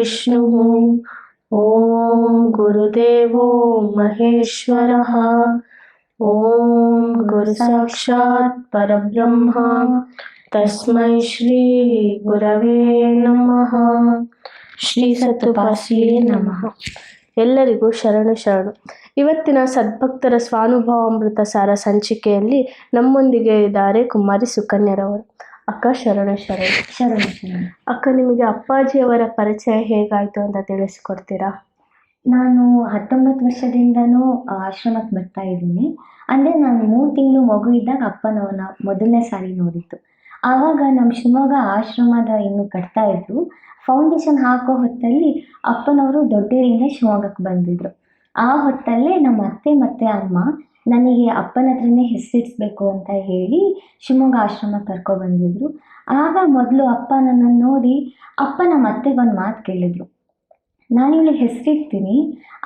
विष्णुः ॐ गुरुदेवो महेश्वरः ॐ गुरुसाक्षात् परब्रह्म तस्मै ಶ್ರೀ ಗುರವೇ ನಮಃ. ಶ್ರೀ ಸತ್ಪಾಸಿಯೇ ನಮಃ. ಎಲ್ಲರಿಗೂ ಶರಣು ಶರಣು. ಇವತ್ತಿನ ಸದ್ಭಕ್ತರ ಸ್ವಾನುಭವಾಮೃತ ಸಾರ ಸಂಚಿಕೆಯಲ್ಲಿ ನಮ್ಮೊಂದಿಗೆ ಇದ್ದಾರೆ ಕುಮಾರಿ ಸುಕನ್ಯರವರು. ಅಕ್ಕ ಶರಣು ಶರಣು. ಶರಣು ಶರಣು. ಅಕ್ಕ, ನಿಮಗೆ ಅಪ್ಪಾಜಿಯವರ ಪರಿಚಯ ಹೇಗಾಯಿತು ಅಂತ ತಿಳಿಸ್ಕೊಡ್ತೀರಾ? ನಾನು 19 ವರ್ಷದಿಂದನೂ ಆಶ್ರಮಕ್ಕೆ ಬರ್ತಾ ಇದ್ದೀನಿ. ಅಂದರೆ ನಾನು 3 ತಿಂಗಳು ಮಗು ಇದ್ದಾಗ ಅಪ್ಪನವನ್ನ ಮೊದಲನೇ ಸಾರಿ ನೋಡಿದ್ದು. ಆವಾಗ ನಮ್ಮ ಶಿವಮೊಗ್ಗ ಆಶ್ರಮದ ಇನ್ನು ಕಟ್ತಾ ಇದ್ರು. ಫೌಂಡೇಶನ್ ಹಾಕೋ ಹೊತ್ತಲ್ಲಿ ಅಪ್ಪನವರು ದೊಡ್ಡೇರಿಯಿಂದ ಶಿವಮೊಗ್ಗಕ್ಕೆ ಬಂದಿದ್ರು. ಆ ಹೊತ್ತಲ್ಲೇ ನಮ್ಮ ಅತ್ತೆ ಮತ್ತು ಅಮ್ಮ ನನಗೆ ಅಪ್ಪನ ಹತ್ರನೇ ಹೆಸರಿಡಿಸ್ಬೇಕು ಅಂತ ಹೇಳಿ ಶಿವಮೊಗ್ಗ ಆಶ್ರಮಕ್ಕೆ ಕರ್ಕೊಬಂದಿದ್ರು. ಆಗ ಮೊದಲು ಅಪ್ಪ ನನ್ನನ್ನು ನೋಡಿ ಅಪ್ಪ ನಮ್ಮ ಅತ್ತೆಗೆ ಒಂದು ಮಾತು ಕೇಳಿದ್ರು. ನಾನು ಇವಳಿಗೆ ಹೆಸರಿಡ್ತೀನಿ,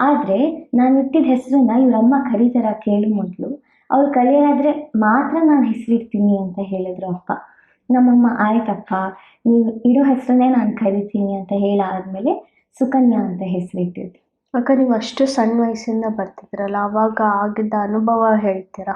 ಆದರೆ ನಾನು ಇಟ್ಟಿದ್ದ ಹೆಸರನ್ನ ಇವರಮ್ಮ ಕರೀತಾರ ಕೇಳಿ ಮೊದಲು, ಅವ್ರು ಕರೆಯೋದಾದರೆ ಮಾತ್ರ ನಾನು ಹೆಸರಿಡ್ತೀನಿ ಅಂತ ಹೇಳಿದ್ರು ಅಪ್ಪ. ನಮ್ಮಮ್ಮ ಆಯ್ತಪ್ಪ, ನೀವು ಇಡೋ ಹೆಸರನ್ನೇ ನಾನು ಕರಿತೀನಿ ಅಂತ ಹೇಳಾದ್ಮೇಲೆ ಸುಕನ್ಯಾ ಅಂತ ಹೆಸರಿಟ್ಟಿದ್ರು. ಅಕ್ಕ, ನೀವು ಅಷ್ಟು ಸಣ್ಣ ವಯಸ್ಸಿಂದ ಬರ್ತಿದ್ರಲ್ಲ, ಆವಾಗ ಆಗಿದ್ದ ಅನುಭವ ಹೇಳ್ತೀರಾ?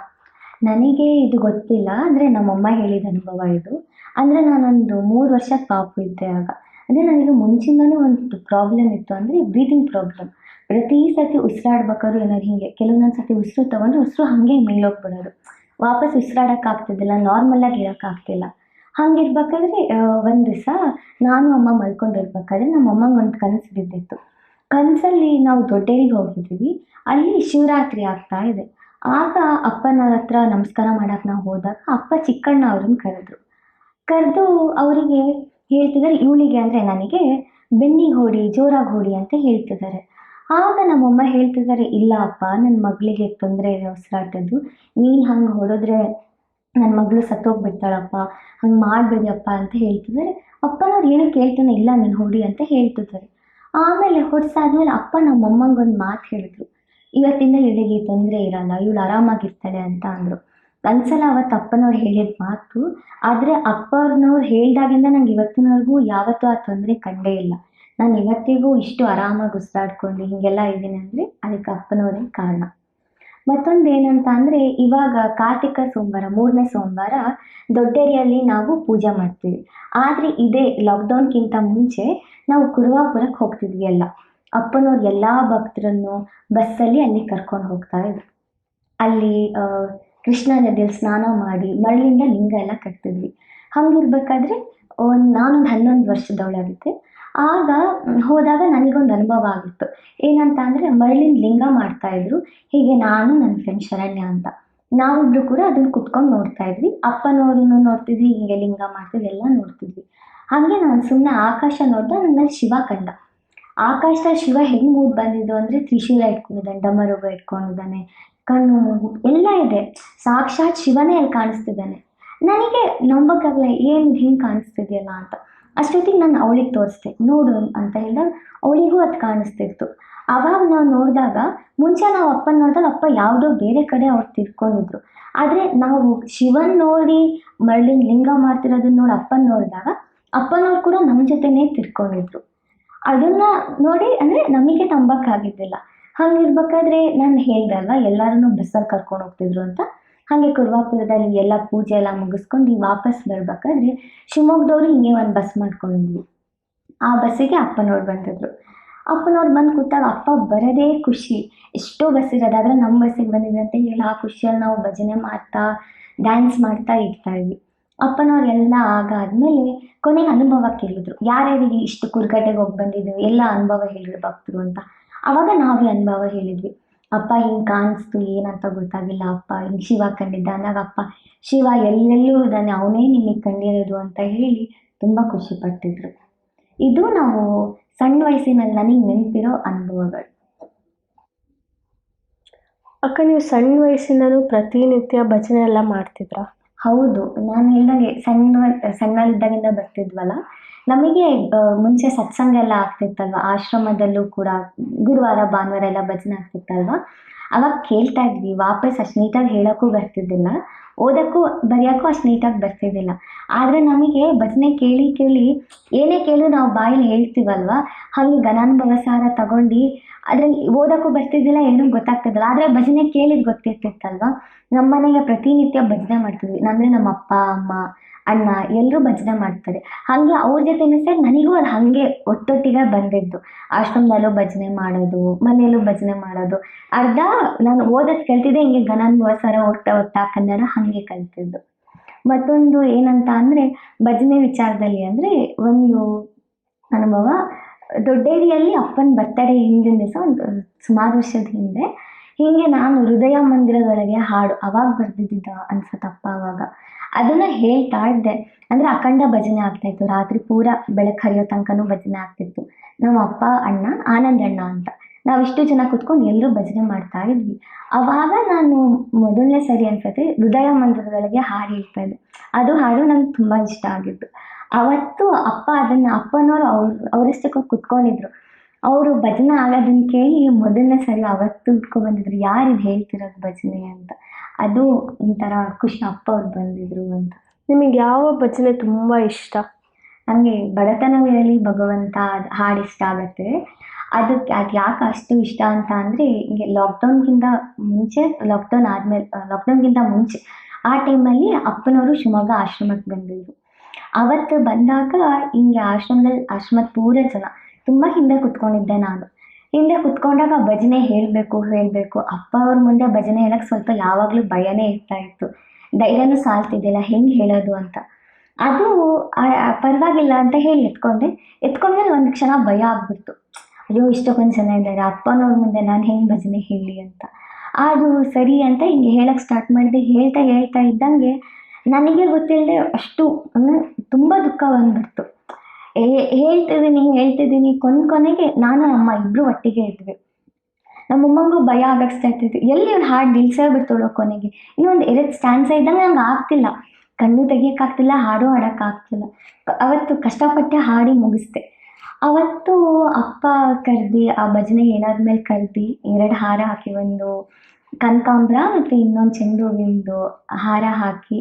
ನನಗೆ ಇದು ಗೊತ್ತಿಲ್ಲ, ಅಂದರೆ ನಮ್ಮಮ್ಮ ಹೇಳಿದ ಅನುಭವ ಇದು. ಅಂದರೆ ನಾನೊಂದು 3 ವರ್ಷ ಪಾಪು ಇದ್ದೆ ಆಗ. ಅಂದರೆ ನನಗೆ ಮುಂಚಿಂದನೂ ಒಂದು ಪ್ರಾಬ್ಲಮ್ ಇತ್ತು, ಅಂದರೆ ಬ್ರೀತಿಂಗ್ ಪ್ರಾಬ್ಲಮ್. ಪ್ರತಿ ಸತಿ ಉಸಿರಾಡ್ಬೇಕಾದ್ರೂ ಏನಾದ್ರು ಹೀಗೆ ಕೆಲವೊಂದೊಂದು ಸತಿ ಉಸಿರು ತೊಗೊಂಡ್ರೆ ಉಸಿರು ಹಾಗೆ ಮೇಲೋಗ್ಬಿಡೋದು, ವಾಪಸ್ ಉಸಿರಾಡೋಕ್ಕಾಗ್ತಿದ್ದಿಲ್ಲ, ನಾರ್ಮಲಾಗಿ ಇರೋಕ್ಕಾಗ್ತಿಲ್ಲ. ಹಾಗಿರ್ಬೇಕಾದ್ರೆ ಒಂದು ದಿವಸ ನಾನು ಅಮ್ಮ ಮಲ್ಕೊಂಡಿರ್ಬೇಕಾದ್ರೆ ನಮ್ಮ ಅಮ್ಮಂಗೆ ಒಂದು ಕನಸು ಬಿದ್ದಿತ್ತು. ಕನಸಲ್ಲಿ ನಾವು ದೊಡ್ಡೇರಿಗೆ ಹೋಗಿದ್ದೀವಿ, ಅಲ್ಲಿ ಶಿವರಾತ್ರಿ ಆಗ್ತಾ ಇದೆ. ಆಗ ಅಪ್ಪನವ್ರ ಹತ್ರ ನಮಸ್ಕಾರ ಮಾಡೋಕ್ಕೆ ನಾವು ಹೋದಾಗ ಅಪ್ಪ ಚಿಕ್ಕಣ್ಣ ಅವ್ರನ್ನ ಕರೆದು ಅವರಿಗೆ ಹೇಳ್ತಿದ್ದಾರೆ, ಇವಳಿಗೆ ಅಂದರೆ ನನಗೆ ಬೆನ್ನಿಗೆ ಹೊಡಿ, ಜೋರಾಗಿ ಹೊಡಿ ಅಂತ ಹೇಳ್ತಿದ್ದಾರೆ. ಆಗ ನಮ್ಮಮ್ಮ ಹೇಳ್ತಿದ್ದಾರೆ, ಇಲ್ಲ ಅಪ್ಪ, ನನ್ನ ಮಗಳಿಗೆ ತೊಂದರೆ ಇದೆ ಉಸಿರಾಟದ್ದು, ನೀನು ಹಂಗೆ ಹೊಡೆದ್ರೆ ನನ್ನ ಮಗಳು ಸತ್ತೋಗ್ಬಿಡ್ತಾಳಪ್ಪ, ಹಂಗೆ ಮಾಡಬೇಡಿಯಪ್ಪ ಅಂತ ಹೇಳ್ತಿದ್ದಾರೆ. ಅಪ್ಪನವ್ರು ಏನಕ್ಕೆ ಹೇಳ್ತಾನೆ, ಇಲ್ಲ ನೀನು ಹೊಡಿ ಅಂತ ಹೇಳ್ತಿದ್ದಾರೆ. ಆಮೇಲೆ ಹೊಡ್ಸಾದ್ಮೇಲೆ ಅಪ್ಪ ನಮ್ಮಮ್ಮಂಗೆ ಒಂದು ಮಾತು ಹೇಳಿದ್ರು, ಇವತ್ತಿಂದ ಇವಳಿಗೆ ತೊಂದರೆ ಇರಲ್ಲ, ಇವಳು ಆರಾಮಾಗಿರ್ತಾಳೆ ಅಂತ ಅಂದರು. ಒಂದ್ಸಲ ಅವತ್ತು ಅಪ್ಪನವ್ರು ಹೇಳಿದ ಮಾತು, ಆದರೆ ಅಪ್ಪನವ್ರು ಹೇಳಿದಾಗಿಂದ ನಂಗೆ ಇವತ್ತಿನವರೆಗೂ ಯಾವತ್ತೂ ಆ ತೊಂದರೆ ಕಂಡೇ ಇಲ್ಲ. ನಾನು ಇವತ್ತಿಗೂ ಇಷ್ಟು ಆರಾಮಾಗಿ ಉಸಿರಾಡ್ಕೊಂಡು ಹೀಗೆಲ್ಲ ಇದ್ದೀನಿ ಅಂದರೆ ಅದಕ್ಕೆ ಅಪ್ಪನವರೇ ಕಾರಣ. ಮತ್ತೊಂದು ಏನಂತ ಅಂದರೆ, ಇವಾಗ ಕಾರ್ತಿಕ ಸೋಮವಾರ 3ನೇ ಸೋಮವಾರ ದೊಡ್ಡೇರಿಯಲ್ಲಿ ನಾವು ಪೂಜೆ ಮಾಡ್ತೀವಿ. ಆದರೆ ಇದೇ ಲಾಕ್ಡೌನ್ಗಿಂತ ಮುಂಚೆ ನಾವು ಕುರುವಾಪುರಕ್ಕೆ ಹೋಗ್ತಿದ್ವಿ ಎಲ್ಲ. ಅಪ್ಪನವ್ರು ಎಲ್ಲ ಭಕ್ತರನ್ನು ಬಸ್ಸಲ್ಲಿ ಅಲ್ಲಿ ಕರ್ಕೊಂಡು ಹೋಗ್ತಾ ಇದ್ರು. ಅಲ್ಲಿ ಕೃಷ್ಣಾ ನದಿಯಲ್ಲಿ ಸ್ನಾನ ಮಾಡಿ ಮರಳಿಂದ ಲಿಂಗ ಎಲ್ಲ ಕಟ್ತಿದ್ವಿ. ಹಂಗಿರ್ಬೇಕಾದ್ರೆ ನಾನೊಂದು 11 ವರ್ಷದವಳಾಗಿದ್ದೆ. ಆಗ ಹೋದಾಗ ನನಗೊಂದು ಅನುಭವ ಆಗಿತ್ತು. ಏನಂತ ಅಂದರೆ, ಮರಳಿನ ಲಿಂಗ ಮಾಡ್ತಾಯಿದ್ರು. ಹೀಗೆ ನಾನು ನನ್ನ ಫ್ರೆಂಡ್ ಶರಣ್ಯ ಅಂತ ನಾವಿಬ್ರು ಕೂಡ ಅದನ್ನು ಕುತ್ಕೊಂಡು ನೋಡ್ತಾ ಇದ್ವಿ. ಅಪ್ಪನವ್ರನ್ನು ನೋಡ್ತಿದ್ವಿ, ಹೀಗೆ ಲಿಂಗ ಮಾಡ್ತಿದ್ವಿ, ಎಲ್ಲ ನೋಡ್ತಿದ್ವಿ. ಹಾಗೆ ನಾನು ಸುಮ್ಮನೆ ಆಕಾಶ ನೋಡ್ದೆ, ನನ್ನ ಮೇಲೆ ಶಿವ ಕಂಡ. ಆಕಾಶದಲ್ಲಿ ಶಿವ ಹೆಂಗೆ ಮೂಡ್ ಬಂದಿದ್ದು ಅಂದರೆ, ತ್ರಿಶೂಲ ಇಟ್ಕೊಂಡಿದ್ದಾನೆ, ಡಮರುಗ ಇಟ್ಕೊಂಡಿದ್ದಾನೆ, ಕಣ್ಣು ಮೂಗು ಎಲ್ಲ ಇದೆ, ಸಾಕ್ಷಾತ್ ಶಿವನೇ ಅಲ್ಲಿ ಕಾಣಿಸ್ತಿದ್ದಾನೆ. ನನಗೆ ನಂಬಕ್ಕಾಗಲ್ಲ, ಏನು ಹಿಂಗೆ ಕಾಣಿಸ್ತಿದೆಯಲ್ಲ ಅಂತ. ಅಷ್ಟೊತ್ತಿಗೆ ನಾನು ಅವಳಿಗೆ ತೋರಿಸ್ದೆ, ನೋಡು ಅಂತ ಹೇಳಿದಾಗ ಅವಳಿಗೂ ಅದು ಕಾಣಿಸ್ತಿತ್ತು. ಆವಾಗ ನಾವು ನೋಡಿದಾಗ, ಮುಂಚೆ ನಾವು ಅಪ್ಪನ ನೋಡಿದಾಗ ಅಪ್ಪ ಯಾವುದೋ ಬೇರೆ ಕಡೆ ಅವ್ರು ತಿರ್ಕೊಂಡಿದ್ರು. ಆದರೆ ನಾವು ಶಿವನ್ ನೋಡಿ ಮರಳಿನ ಲಿಂಗ ಮಾಡ್ತಿರೋದನ್ನ ನೋಡಿ ಅಪ್ಪನ ನೋಡಿದಾಗ ಅಪ್ಪನವ್ರು ಕೂಡ ನಮ್ಮ ಜೊತೆನೇ ತಿರ್ಕೊಂಡಿದ್ರು. ಅದನ್ನು ನೋಡಿ ಅಂದರೆ ನಮಗೆ ನಂಬಕ್ಕಾಗಿದ್ದಿಲ್ಲ. ಹಂಗಿರ್ಬೇಕಾದ್ರೆ ನಾನು ಹೇಳ್ದೆ ಅಲ್ವಾ, ಎಲ್ಲರೂ ಬಸ್ಸಲ್ಲಿ ಕರ್ಕೊಂಡು ಹೋಗ್ತಿದ್ರು ಅಂತ. ಹಾಗೆ ಕುರುವಾಪುರದಲ್ಲಿ ಎಲ್ಲ ಪೂಜೆ ಎಲ್ಲ ಮುಗಿಸ್ಕೊಂಡು ವಾಪಸ್ ಬರ್ಬೇಕಾದ್ರೆ ಶಿವಮೊಗ್ಗದವರು ಹಿಂಗೆ ಒಂದು ಬಸ್ ಮಾಡ್ಕೊಂಡಿದ್ವಿ. ಆ ಬಸ್ಸಿಗೆ ಅಪ್ಪನವ್ರು ಬಂದಿದ್ರು. ಅಪ್ಪನವ್ರು ಬಂದು ಕೂತಾಗ ಅಪ್ಪ ಬರೋದೇ ಖುಷಿ, ಎಷ್ಟೋ ಬಸ್ ಇರೋದು, ಆದರೆ ನಮ್ಮ ಬಸ್ಸಿಗೆ ಬಂದಿದೆ ಅಂತ ಹೇಳಿ ಆ ಖುಷಿಯಲ್ಲಿ ನಾವು ಭಜನೆ ಮಾಡ್ತಾ ಡ್ಯಾನ್ಸ್ ಮಾಡ್ತಾ ಇರ್ತಾಯಿದ್ವಿ. ಅಪ್ಪನವ್ರೆಲ್ಲ ಆಗಾದ್ಮೇಲೆ ಕೊನೆಗೆ ಅನುಭವ ಕೇಳಿದ್ರು, ಯಾರ್ಯಾರಿಗೆ ಇಷ್ಟು ಕುರ್ಗಟ್ಟೆಗೆ ಹೋಗಿ ಬಂದಿದ್ದೀವಿ, ಎಲ್ಲ ಅನುಭವ ಹೇಳಿದ್ರು ಭಕ್ತರು ಅಂತ. ಆವಾಗ ನಾವೇ ಅನುಭವ ಹೇಳಿದ್ವಿ. ಅಪ್ಪ ಹಿಂಗೆ ಕಾಣಿಸ್ತು, ಏನಂತ ಗೊತ್ತಾಗಿಲ್ಲ ಅಪ್ಪ, ಹಿಂಗೆ ಶಿವ ಕಂಡಿದ್ದ ಅಂದಾಗ ಅಪ್ಪ, ಶಿವ ಎಲ್ಲೆಲ್ಲೂ ಇದ್ದಾನೆ, ಅವನೇ ನಿಮಗೆ ಕಂಡಿರೋದು ಅಂತ ಹೇಳಿ ತುಂಬ ಖುಷಿ ಪಟ್ಟಿದ್ರು. ಇದು ನಾವು ಸಣ್ಣ ವಯಸ್ಸಿನಲ್ಲಿ ನನಗೆ ನೆನಪಿರೋ ಅನುಭವಗಳು. ಅಕ್ಕ, ನೀವು ಸಣ್ಣ ವಯಸ್ಸಿಂದಲೂ ಪ್ರತಿನಿತ್ಯ ಭಜನೆ ಎಲ್ಲ ಮಾಡ್ತಿದ್ರಾ? ಹೌದು, ನಾನು ಹೇಳ್ದಂಗೆ ಸಣ್ಣಲ್ಲಿದ್ದಾಗಿಂದ ಬರ್ತಿದ್ವಲ್ಲ, ನಮಗೆ ಮುಂಚೆ ಸತ್ಸಂಗ ಎಲ್ಲ ಆಗ್ತಿತ್ತಲ್ವ, ಆಶ್ರಮದಲ್ಲೂ ಕೂಡ ಗುರುವಾರ ಭಾನುವಾರ ಎಲ್ಲ ಭಜನೆ ಆಗ್ತಿತ್ತಲ್ವ, ಅವಾಗ ಕೇಳ್ತಾ ಇದ್ವಿ. ವಾಪಸ್ ಅಷ್ಟು ನೀಟಾಗಿ ಹೇಳೋಕ್ಕೂ ಬರ್ತಿದ್ದಿಲ್ಲ, ಓದೋಕ್ಕೂ ಬರೆಯೋಕ್ಕೂ ಅಷ್ಟು ನೀಟಾಗಿ ಬರ್ತಿದ್ದಿಲ್ಲ. ಆದರೆ ನಮಗೆ ಭಜನೆ ಕೇಳಿ ಕೇಳಿ ಏನೇ ಕೇಳಿ ನಾವು ಬಾಯಲ್ಲಿ ಹೇಳ್ತೀವಲ್ವ, ಹಾಗೆ ಘನಾನುಭವ ಸಾರ ತಗೊಂಡು ಅದ್ರಲ್ಲಿ ಓದೋಕ್ಕೂ ಬರ್ತಿದ್ದಿಲ್ಲ, ಏನೂ ಗೊತ್ತಾಗ್ತಿದ್ದಿಲ್ಲ. ಆದರೆ ಭಜನೆ ಕೇಳಿದ್ ಗೊತ್ತಿರ್ತಿತ್ತಲ್ವ. ನಮ್ಮ ಮನೆಗೆ ಪ್ರತಿನಿತ್ಯ ಭಜನೆ ಮಾಡ್ತಿದ್ವಿ. ಅಂದರೆ ನಮ್ಮ ಅಪ್ಪ ಅಮ್ಮ ಅಣ್ಣ ಎಲ್ಲರೂ ಭಜನೆ ಮಾಡ್ತಾರೆ. ಹಾಗೆ ಅವ್ರ ಜೊತೆನೇ ಸೇರಿ ನನಗೂ ಅದು ಹಾಗೆ ಒಟ್ಟೊಟ್ಟಿಗೆ ಬಂದಿದ್ದು. ಆಶ್ರಮದಲ್ಲೂ ಭಜನೆ ಮಾಡೋದು, ಮನೆಯಲ್ಲೂ ಭಜನೆ ಮಾಡೋದು. ಅರ್ಧ ನಾನು ಓದೋದು ಕಲ್ತಿದ್ದೆ ಹಿಂಗೆ ಘನಾನುಭವ ಸಾರ ಹೋಗ್ತಾ ಹೋಗ್ತಾ ಕನ್ನಡ ಹಾಗೆ ಕಲ್ತಿದ್ದು. ಮತ್ತೊಂದು ಏನಂತ ಅಂದರೆ ಭಜನೆ ವಿಚಾರದಲ್ಲಿ ಅಂದರೆ ಒಂದು ಅನುಭವ. ದೊಡ್ಡೇರಿಯಲ್ಲಿ ಅಪ್ಪನ ಬರ್ತಡೇ ಹಿಂದಿನ ದಿವಸ ಒಂದು ಸುಮಾರು ವರ್ಷದ ಹಿಂದೆ ಹೀಗೆ ನಾನು ಹೃದಯ ಮಂದಿರದೊಳಗೆ ಹಾಡು ಅವಾಗ ಬರ್ದಿದ್ದ ಅನ್ಸತ್ತಪ್ಪ ಅವಾಗ ಅದನ್ನು ಹೇಳ್ತಾ ಇದ್ದೆ. ಅಂದರೆ ಅಖಂಡ ಭಜನೆ ಆಗ್ತಾಯಿತ್ತು, ರಾತ್ರಿ ಪೂರ ಬೆಳಕು ಹರಿಯೋ ತನಕನೂ ಭಜನೆ ಆಗ್ತಿತ್ತು. ನಮ್ಮ ಅಪ್ಪ ಅಣ್ಣ ಆನಂದಣ್ಣ ಅಂತ ನಾವಿಷ್ಟು ಜನ ಕುತ್ಕೊಂಡು ಎಲ್ಲರೂ ಭಜನೆ ಮಾಡ್ತಾ ಇದ್ವಿ. ಆವಾಗ ನಾನು ಮೊದಲನೇ ಸರಿ ಅನ್ಸತ್ತೆ ಹೃದಯ ಮಂದಿರದೊಳಗೆ ಹಾಡು ಹೇಳ್ತಾ ಇದ್ದೆ. ಅದು ಹಾಡು ನಂಗೆ ತುಂಬ ಇಷ್ಟ ಆಗಿತ್ತು. ಅವತ್ತು ಅಪ್ಪ ಅದನ್ನು ಅಪ್ಪನವರು ಅವರಷ್ಟಕ್ಕೆ ಕುತ್ಕೊಂಡಿದ್ರು. ಅವರು ಭಜನೆ ಆಗೋದನ್ನ ಕೇಳಿ ಮೊದಲನೇ ಸರಿ ಅವತ್ತು ಬಂದಿದ್ರು, ಯಾರು ಇದು ಹೇಳ್ತಿರೋದು ಭಜನೆ ಅಂತ. ಅದು ಒಂಥರ ಖುಷಿ, ಅಪ್ಪ ಅವ್ರು ಬಂದಿದ್ರು ಅಂತ. ನಿಮಗೆ ಯಾವ ಭಜನೆ ತುಂಬ ಇಷ್ಟ? ನನಗೆ ಬಡತನವಿರಲಿ ಭಗವಂತ ಹಾಡು ಇಷ್ಟ ಆಗುತ್ತೆ. ಅದು ಯಾಕೆ ಅಷ್ಟು ಇಷ್ಟ ಅಂತ ಅಂದರೆ, ಹಿಂಗೆ ಲಾಕ್ಡೌನ್ಗಿಂತ ಮುಂಚೆ, ಲಾಕ್ಡೌನ್ಗಿಂತ ಮುಂಚೆ ಆ ಟೈಮಲ್ಲಿ ಅಪ್ಪನವರು ಶಿವಮೊಗ್ಗ ಆಶ್ರಮಕ್ಕೆ ಬಂದಿದ್ರು. ಅವತ್ತು ಬಂದಾಗ ಹಿಂಗೆ ಆಶ್ರಮದ ಪೂರ ಜನ ತುಂಬ ಹಿಂದೆ ಕುತ್ಕೊಂಡಿದ್ದೆ ನಾನು. ಹಿಂದೆ ಕುತ್ಕೊಂಡಾಗ ಭಜನೆ ಹೇಳಬೇಕು ಅಪ್ಪ ಅವ್ರ ಮುಂದೆ ಭಜನೆ ಹೇಳಕ್ಕೆ ಸ್ವಲ್ಪ ಯಾವಾಗಲೂ ಭಯನೇ ಇರ್ತಾ ಇತ್ತು, ಧೈರ್ಯನೂ ಸಾಲ್ತಿದ್ದಿಲ್ಲ ಹೆಂಗೆ ಹೇಳೋದು ಅಂತ. ಅದು ಪರವಾಗಿಲ್ಲ ಅಂತ ಹೇಳಿ ಎತ್ಕೊಂಡ್ಮೇಲೆ ಒಂದು ಕ್ಷಣ ಭಯ ಆಗ್ಬಿಡ್ತು. ಅಯ್ಯೋ ಇಷ್ಟೊಂದು ಜನ ಇದ್ದಾರೆ, ಅಪ್ಪನವ್ರ ಮುಂದೆ ನಾನು ಹೆಂಗೆ ಭಜನೆ ಹೇಳಿ ಅಂತ. ಅದು ಸರಿ ಅಂತ ಹಿಂಗೆ ಹೇಳಕ್ಕೆ ಸ್ಟಾರ್ಟ್ ಮಾಡಿದೆ. ಹೇಳ್ತಾ ಇದ್ದಂಗೆ ನನಗೆ ಗೊತ್ತಿಲ್ಲದೆ ಅಷ್ಟು ಅಂದರೆ ತುಂಬ ದುಃಖ ಬಂದ್ಬಿಡ್ತು. ಹೇಳ್ತಿದ್ದೀನಿ ಕೊನೆಗೆ ನಾನು ಅಮ್ಮ ಇಬ್ಬರು ಒಟ್ಟಿಗೆ ಇದ್ವಿ. ನಮ್ಮಮ್ಮಂಗೂ ಭಯ ಆಗಕ್ಕೆ ಸ್ಟಾರ್ಟ್ ಆಯ್ತು, ಎಲ್ಲಿ ಒಂದು ಹಾಡು ನಿಲ್ಸೇ ಬಿಡ್ತಾಳೋ ಕೊನೆಗೆ. ಇನ್ನೊಂದು 2 ಸ್ಟ್ಯಾನ್ಸ ಇದ್ದಂಗೆ ನಂಗೆ ಆಗ್ತಿಲ್ಲ, ಕಣ್ಣು ತೆಗಿಯೋಕ್ಕಾಗ್ತಿಲ್ಲ, ಹಾಡು ಹಾಡೋಕ್ಕಾಗ್ತಿಲ್ಲ. ಅವತ್ತು ಕಷ್ಟಪಟ್ಟೆ ಹಾಡಿ ಮುಗಿಸ್ದೆ. ಅವತ್ತು ಅಪ್ಪ ಕರೆದು ಆ ಭಜನೆ ಏನಾದ್ಮೇಲೆ ಕರೆದು 2 ಹಾರ ಹಾಕಿ, ಒಂದು ಕನಕಾಂಬ್ರ ಮತ್ತು ಇನ್ನೊಂದು ಚೆಂಡು ಹೂವಿಂದು ಹಾರ ಹಾಕಿ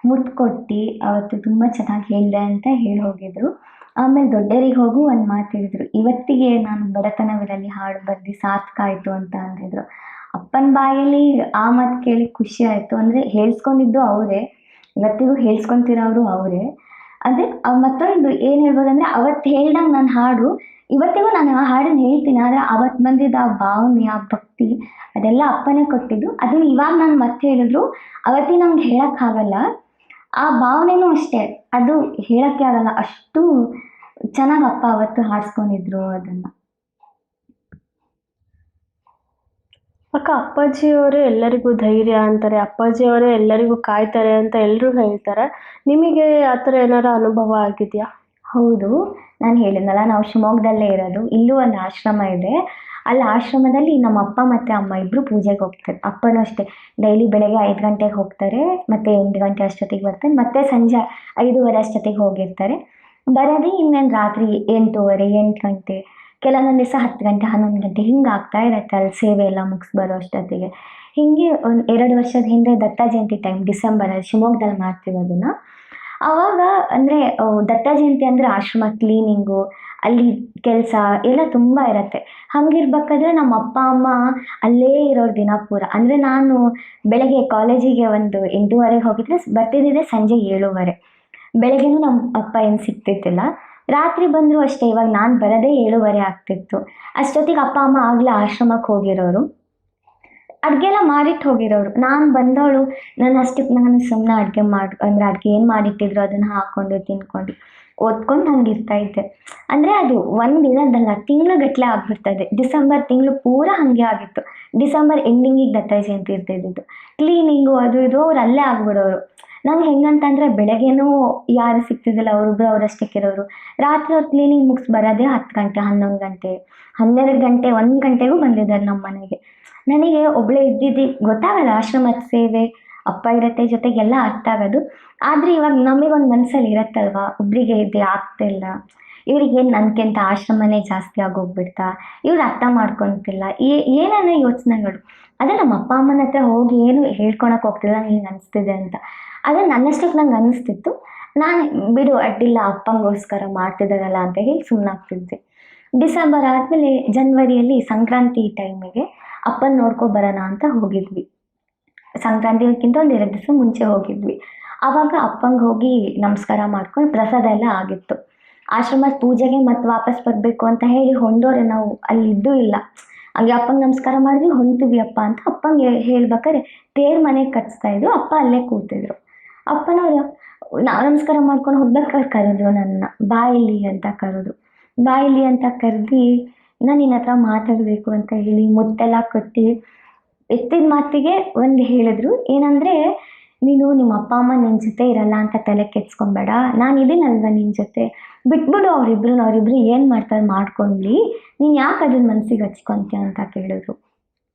ಮುತ್ತು ಕೊಟ್ಟು ಅವತ್ತು ತುಂಬ ಚೆನ್ನಾಗಿ ಹೇಳಿದೆ ಅಂತ ಹೇಳಿ ಹೋಗಿದ್ರು. ಆಮೇಲೆ ದೊಡ್ಡರಿಗೆ ಹೋಗು ಒಂದು ಮಾತು ಹೇಳಿದ್ರು, ಇವತ್ತಿಗೆ ನಾನು ಬಡತನವಿರಲಿ ಹಾಡು ಬರ್ದು ಸಾರ್ಥಕ ಆಯಿತು ಅಂತ ಅಂದಿದ್ರು. ಅಪ್ಪನ ಬಾಯಲ್ಲಿ ಆ ಮಾತು ಕೇಳಿ ಖುಷಿ ಆಯಿತು. ಅಂದರೆ ಹೇಳ್ಸ್ಕೊಂಡಿದ್ದು ಅವರೇ, ಇವತ್ತಿಗೂ ಹೇಳ್ಸ್ಕೊತಿರೋರು ಅವರೇ. ಅದೇ ಮತ್ತೊಂದು ಏನು ಹೇಳ್ಬೋದಂದರೆ, ಅವತ್ತು ಹೇಳ್ದಂಗೆ ನಾನು ಹಾಡು ಇವತ್ತಿಗೂ ನಾನು ಆ ಹಾಡನ್ನು ಹೇಳ್ತೀನಿ. ಆದರೆ ಅವತ್ತು ಬಂದಿದ್ದ ಆ ಭಾವನೆ, ಆ ಭಕ್ತಿ ಅದೆಲ್ಲ ಅಪ್ಪನೇ ಕೊಟ್ಟಿದ್ದು. ಅದನ್ನು ಇವಾಗ ನಾನು ಮತ್ತೆ ಹೇಳಿದ್ರು ಅವತ್ತಿನ ನಮ್ಗೆ ಹೇಳೋಕ್ಕಾಗಲ್ಲ. ಆ ಭಾವನೆನೂ ಅಷ್ಟೇ, ಅದು ಹೇಳೋಕ್ಕೆ ಆಗಲ್ಲ, ಅಷ್ಟು ಚೆನ್ನಾಗಿ ಅಪ್ಪ ಅವತ್ತು ಹಾಡಿಸ್ಕೊಂಡಿದ್ರು ಅದನ್ನು. ಅಕ್ಕ, ಅಪ್ಪಾಜಿಯವರೇ ಎಲ್ಲರಿಗೂ ಧೈರ್ಯ ಅಂತಾರೆ, ಅಪ್ಪಾಜಿಯವರೇ ಎಲ್ಲರಿಗೂ ಕಾಯ್ತಾರೆ ಅಂತ ಎಲ್ಲರೂ ಹೇಳ್ತಾರೆ. ನಿಮಗೆ ಆ ಥರ ಏನಾರ ಅನುಭವ ಆಗಿದೆಯಾ? ಹೌದು, ನಾನು ಹೇಳಿದ್ನಲ್ಲ ನಾವು ಶಿವಮೊಗ್ಗದಲ್ಲೇ ಇರೋದು. ಇಲ್ಲೂ ಒಂದು ಆಶ್ರಮ ಇದೆ. ಅಲ್ಲಿ ಆಶ್ರಮದಲ್ಲಿ ನಮ್ಮ ಅಪ್ಪ ಮತ್ತು ಅಮ್ಮ ಇಬ್ಬರು ಪೂಜೆಗೆ ಹೋಗ್ತಾರೆ. ಅಪ್ಪನೂ ಅಷ್ಟೇ, ಡೈಲಿ ಬೆಳಗ್ಗೆ 5 ಗಂಟೆಗೆ ಹೋಗ್ತಾರೆ, ಮತ್ತು 8 ಗಂಟೆ ಅಷ್ಟೊತ್ತಿಗೆ ಬರ್ತಾರೆ, ಮತ್ತು ಸಂಜೆ 5:30 ಅಷ್ಟೊತ್ತಿಗೆ ಹೋಗಿರ್ತಾರೆ. ಬರೋದೇ ಇನ್ನೇನು ರಾತ್ರಿ 8:30 8 ಗಂಟೆ, ಕೆಲವೊಂದು ದಿವಸ 10 ಗಂಟೆ 11 ಗಂಟೆ ಹಿಂಗೆ ಆಗ್ತಾ ಇರುತ್ತೆ ಅಲ್ಲಿ ಸೇವೆ ಎಲ್ಲ ಮುಗಿಸಿ ಬರೋ ಅಷ್ಟೊತ್ತಿಗೆ. ಹೀಗೆ ಒಂದು 2 ವರ್ಷದ ಹಿಂದೆ ದತ್ತ ಜಯಂತಿ ಟೈಮ್ ಡಿಸೆಂಬರಲ್ಲಿ ಶಿವಮೊಗ್ಗದಲ್ಲಿ ಮಾಡ್ತೀವಿ ಅದನ್ನು. ಆವಾಗ ಅಂದರೆ ದತ್ತ ಜಯಂತಿ ಅಂದರೆ ಆಶ್ರಮ ಕ್ಲೀನಿಂಗು, ಅಲ್ಲಿ ಕೆಲಸ ಎಲ್ಲ ತುಂಬ ಇರುತ್ತೆ. ಹಾಗಿರ್ಬೇಕಾದ್ರೆ ನಮ್ಮ ಅಪ್ಪ ಅಮ್ಮ ಅಲ್ಲೇ ಇರೋರು ದಿನ ಪೂರ. ಅಂದರೆ ನಾನು ಬೆಳಗ್ಗೆ ಕಾಲೇಜಿಗೆ ಒಂದು 8:30ಗೆ ಹೋಗಿದ್ರೆ ಬರ್ತಿದ್ದಿದ್ರೆ ಸಂಜೆ 7:30. ಬೆಳಗ್ಗೆನೂ ನಮ್ಮ ಅಪ್ಪ ಏನು ಸಿಗ್ತಿದ್ದಿಲ್ಲ, ರಾತ್ರಿ ಬಂದರೂ ಅಷ್ಟೇ. ಇವಾಗ ನಾನು ಬರೋದೇ 7:30 ಆಗ್ತಿತ್ತು. ಅಷ್ಟೊತ್ತಿಗೆ ಅಪ್ಪ ಅಮ್ಮ ಆಗಲೇ ಆಶ್ರಮಕ್ಕೆ ಹೋಗಿರೋರು, ಅಡುಗೆ ಎಲ್ಲ ಮಾಡಿಟ್ಟು ಹೋಗಿರೋರು. ನಾನು ಬಂದವಳು ಅಷ್ಟಕ್ಕೆ ನಾನು ಸುಮ್ಮನೆ ಅಡುಗೆ ಏನು ಮಾಡಿಟ್ಟಿದ್ರು ಅದನ್ನು ಹಾಕ್ಕೊಂಡು ತಿನ್ಕೊಂಡು ಓದ್ಕೊಂಡು ಹಂಗೆ ಇರ್ತಾಯಿದ್ದೆ. ಅಂದರೆ ಅದು ಒಂದು ದಿನದಲ್ಲ, ತಿಂಗಳುಗಟ್ಟಲೆ ಆಗಿಬಿಡ್ತದೆ. ಡಿಸೆಂಬರ್ ತಿಂಗಳು ಪೂರ ಹಾಗೆ ಆಗಿತ್ತು. ಡಿಸೆಂಬರ್ ಎಂಡಿಂಗಿಗೆ ದತ್ತ ಜಯಂತಿ ಇರ್ತಿದ್ದಿದ್ದು. ಕ್ಲೀನಿಂಗು ಅದು ಇದು ಅವ್ರು ಅಲ್ಲೇ ಆಗಿಬಿಡೋರು. ನಂಗೆ ಹೆಂಗಂತಂದರೆ ಬೆಳಗ್ಗೆನೂ ಯಾರು ಸಿಗ್ತಿದ್ದಿಲ್ಲ, ಅವ್ರಿಬ್ರು ಅವರಷ್ಟಕ್ಕಿರೋರು. ರಾತ್ರಿ ಅವ್ರು ಕ್ಲೀನಿಂಗ್ ಮುಗಿಸಿ ಬರೋದೇ 10 ಗಂಟೆ 11 ಗಂಟೆ 12 ಗಂಟೆ 1 ಗಂಟೆಗೂ ಬಂದಿದ್ದಾರೆ ನಮ್ಮ ಮನೆಗೆ. ನನಗೆ ಒಬ್ಬಳೇ ಇದ್ದಿದ್ದು ಗೊತ್ತಾಗಲ್ಲ ಆಶ್ರಮದ ಸೇವೆ ಅಪ್ಪ ಇರತ್ತೆ ಜೊತೆಗೆಲ್ಲ ಅರ್ಥ ಆಗೋದು. ಆದರೆ ಇವಾಗ ನಮಗೊಂದು ಮನಸ್ಸಲ್ಲಿ ಇರತ್ತಲ್ವಾ, ಒಬ್ರಿಗೆ ಇದೆ ಆಗ್ತಿಲ್ಲ, ಇವ್ರಿಗೇನು ನನಗಿಂತ ಆಶ್ರಮನೇ ಜಾಸ್ತಿ ಆಗೋಗ್ಬಿಡ್ತಾ, ಇವ್ರು ಅರ್ಥ ಮಾಡ್ಕೊತಿಲ್ಲ, ಏನೇನೋ ಯೋಚನೆಗಳು. ಅದೇ ನಮ್ಮ ಅಪ್ಪ ಅಮ್ಮನ ಹತ್ರ ಹೋಗಿ ಏನು ಹೇಳ್ಕೊಳಕ್ಕೆ ಹೋಗ್ತಿಲ್ಲ, ನಂಗೆ ಹಿಂಗೆ ಅನಿಸ್ತಿದೆ ಅಂತ. ಆದರೆ ನನ್ನಷ್ಟಕ್ಕೆ ನಂಗೆ ಅನ್ನಿಸ್ತಿತ್ತು, ನಾನು ಬಿಡು ಅಡ್ಡಿಲ್ಲ ಅಪ್ಪಂಗೋಸ್ಕರ ಮಾಡ್ತಿದ್ದಾರಲ್ಲ ಅಂತ ಹೇಳಿ ಸುಮ್ಮನಾಗ್ತಿದ್ದೆ. ಡಿಸೆಂಬರ್ ಆದಮೇಲೆ ಜನವರಿಯಲ್ಲಿ ಸಂಕ್ರಾಂತಿ ಟೈಮಿಗೆ ಅಪ್ಪನ ನೋಡ್ಕೊಬರೋಣ ಅಂತ ಹೋಗಿದ್ವಿ. ಸಂಕ್ರಾಂತಿಗಿಂತ ಒಂದು 2 ದಿವಸ ಮುಂಚೆ ಹೋಗಿದ್ವಿ. ಆವಾಗ ಅಪ್ಪಂಗೆ ಹೋಗಿ ನಮಸ್ಕಾರ ಮಾಡ್ಕೊಂಡು ಪ್ರಸಾದ ಎಲ್ಲ ಆಗಿತ್ತು. ಆಶ್ರಮದ ಪೂಜೆಗೆ ಮತ್ತೆ ವಾಪಸ್ ಬರಬೇಕು ಅಂತ ಹೇಳಿ ಹೊಂಡೋರೆ, ನಾವು ಅಲ್ಲಿದ್ದೂ ಇಲ್ಲ. ಹಂಗೆ ಅಪ್ಪಂಗೆ ನಮಸ್ಕಾರ ಮಾಡಿದ್ವಿ, ಹೊಂಟಿದ್ವಿ ಅಪ್ಪ ಅಂತ ಅಪ್ಪಂಗೆ ಹೇಳ್ಬೇಕಾದ್ರೆ ತೇರು ಮನೆಗೆ ಕಟ್ಸ್ತಾ ಇದ್ರು. ಅಪ್ಪ ಅಲ್ಲೇ ಕೂತಿದ್ರು. ಅಪ್ಪನವರು ನಾವು ನಮಸ್ಕಾರ ಮಾಡ್ಕೊಂಡು ಹೋಗ್ಬೇಕಾದ್ರೆ ಕರೆದ್ರು, ನನ್ನ ಬಾಯಿಲಿ ಅಂತ ಕರೆದ್ರು. ಬಾಯಿಲಿ ಅಂತ ಕರೆದು ನಾನು ನಿನ್ನ ಹತ್ರ ಮಾತಾಡಬೇಕು ಅಂತ ಹೇಳಿ ಮುತ್ತೆಲ್ಲ ಕೊಟ್ಟು ಎತ್ತಿದ ಮಾತಿಗೆ ಒಂದು ಹೇಳಿದ್ರು, ಏನಂದರೆ ನೀನು ನಿಮ್ಮ ಅಪ್ಪ ಅಮ್ಮ ನಿನ್ನ ಜೊತೆ ಇರಲ್ಲ ಅಂತ ತಲೆ ಕೆಡ್ಸ್ಕೊಬೇಡ, ನಾನು ಇದೀನಲ್ವ ನಿನ್ನ ಜೊತೆ, ಬಿಟ್ಬಿಡು ಅವರಿಬ್ರು ಏನು ಮಾಡ್ತಾರೆ ಮಾಡ್ಕೊಳ್ಳಿ, ನೀನು ಯಾಕೆ ಅದನ್ನ ಮನಸ್ಸಿಗೆ ಹಚ್ಕೊತೀಯ ಅಂತ ಕೇಳಿದ್ರು.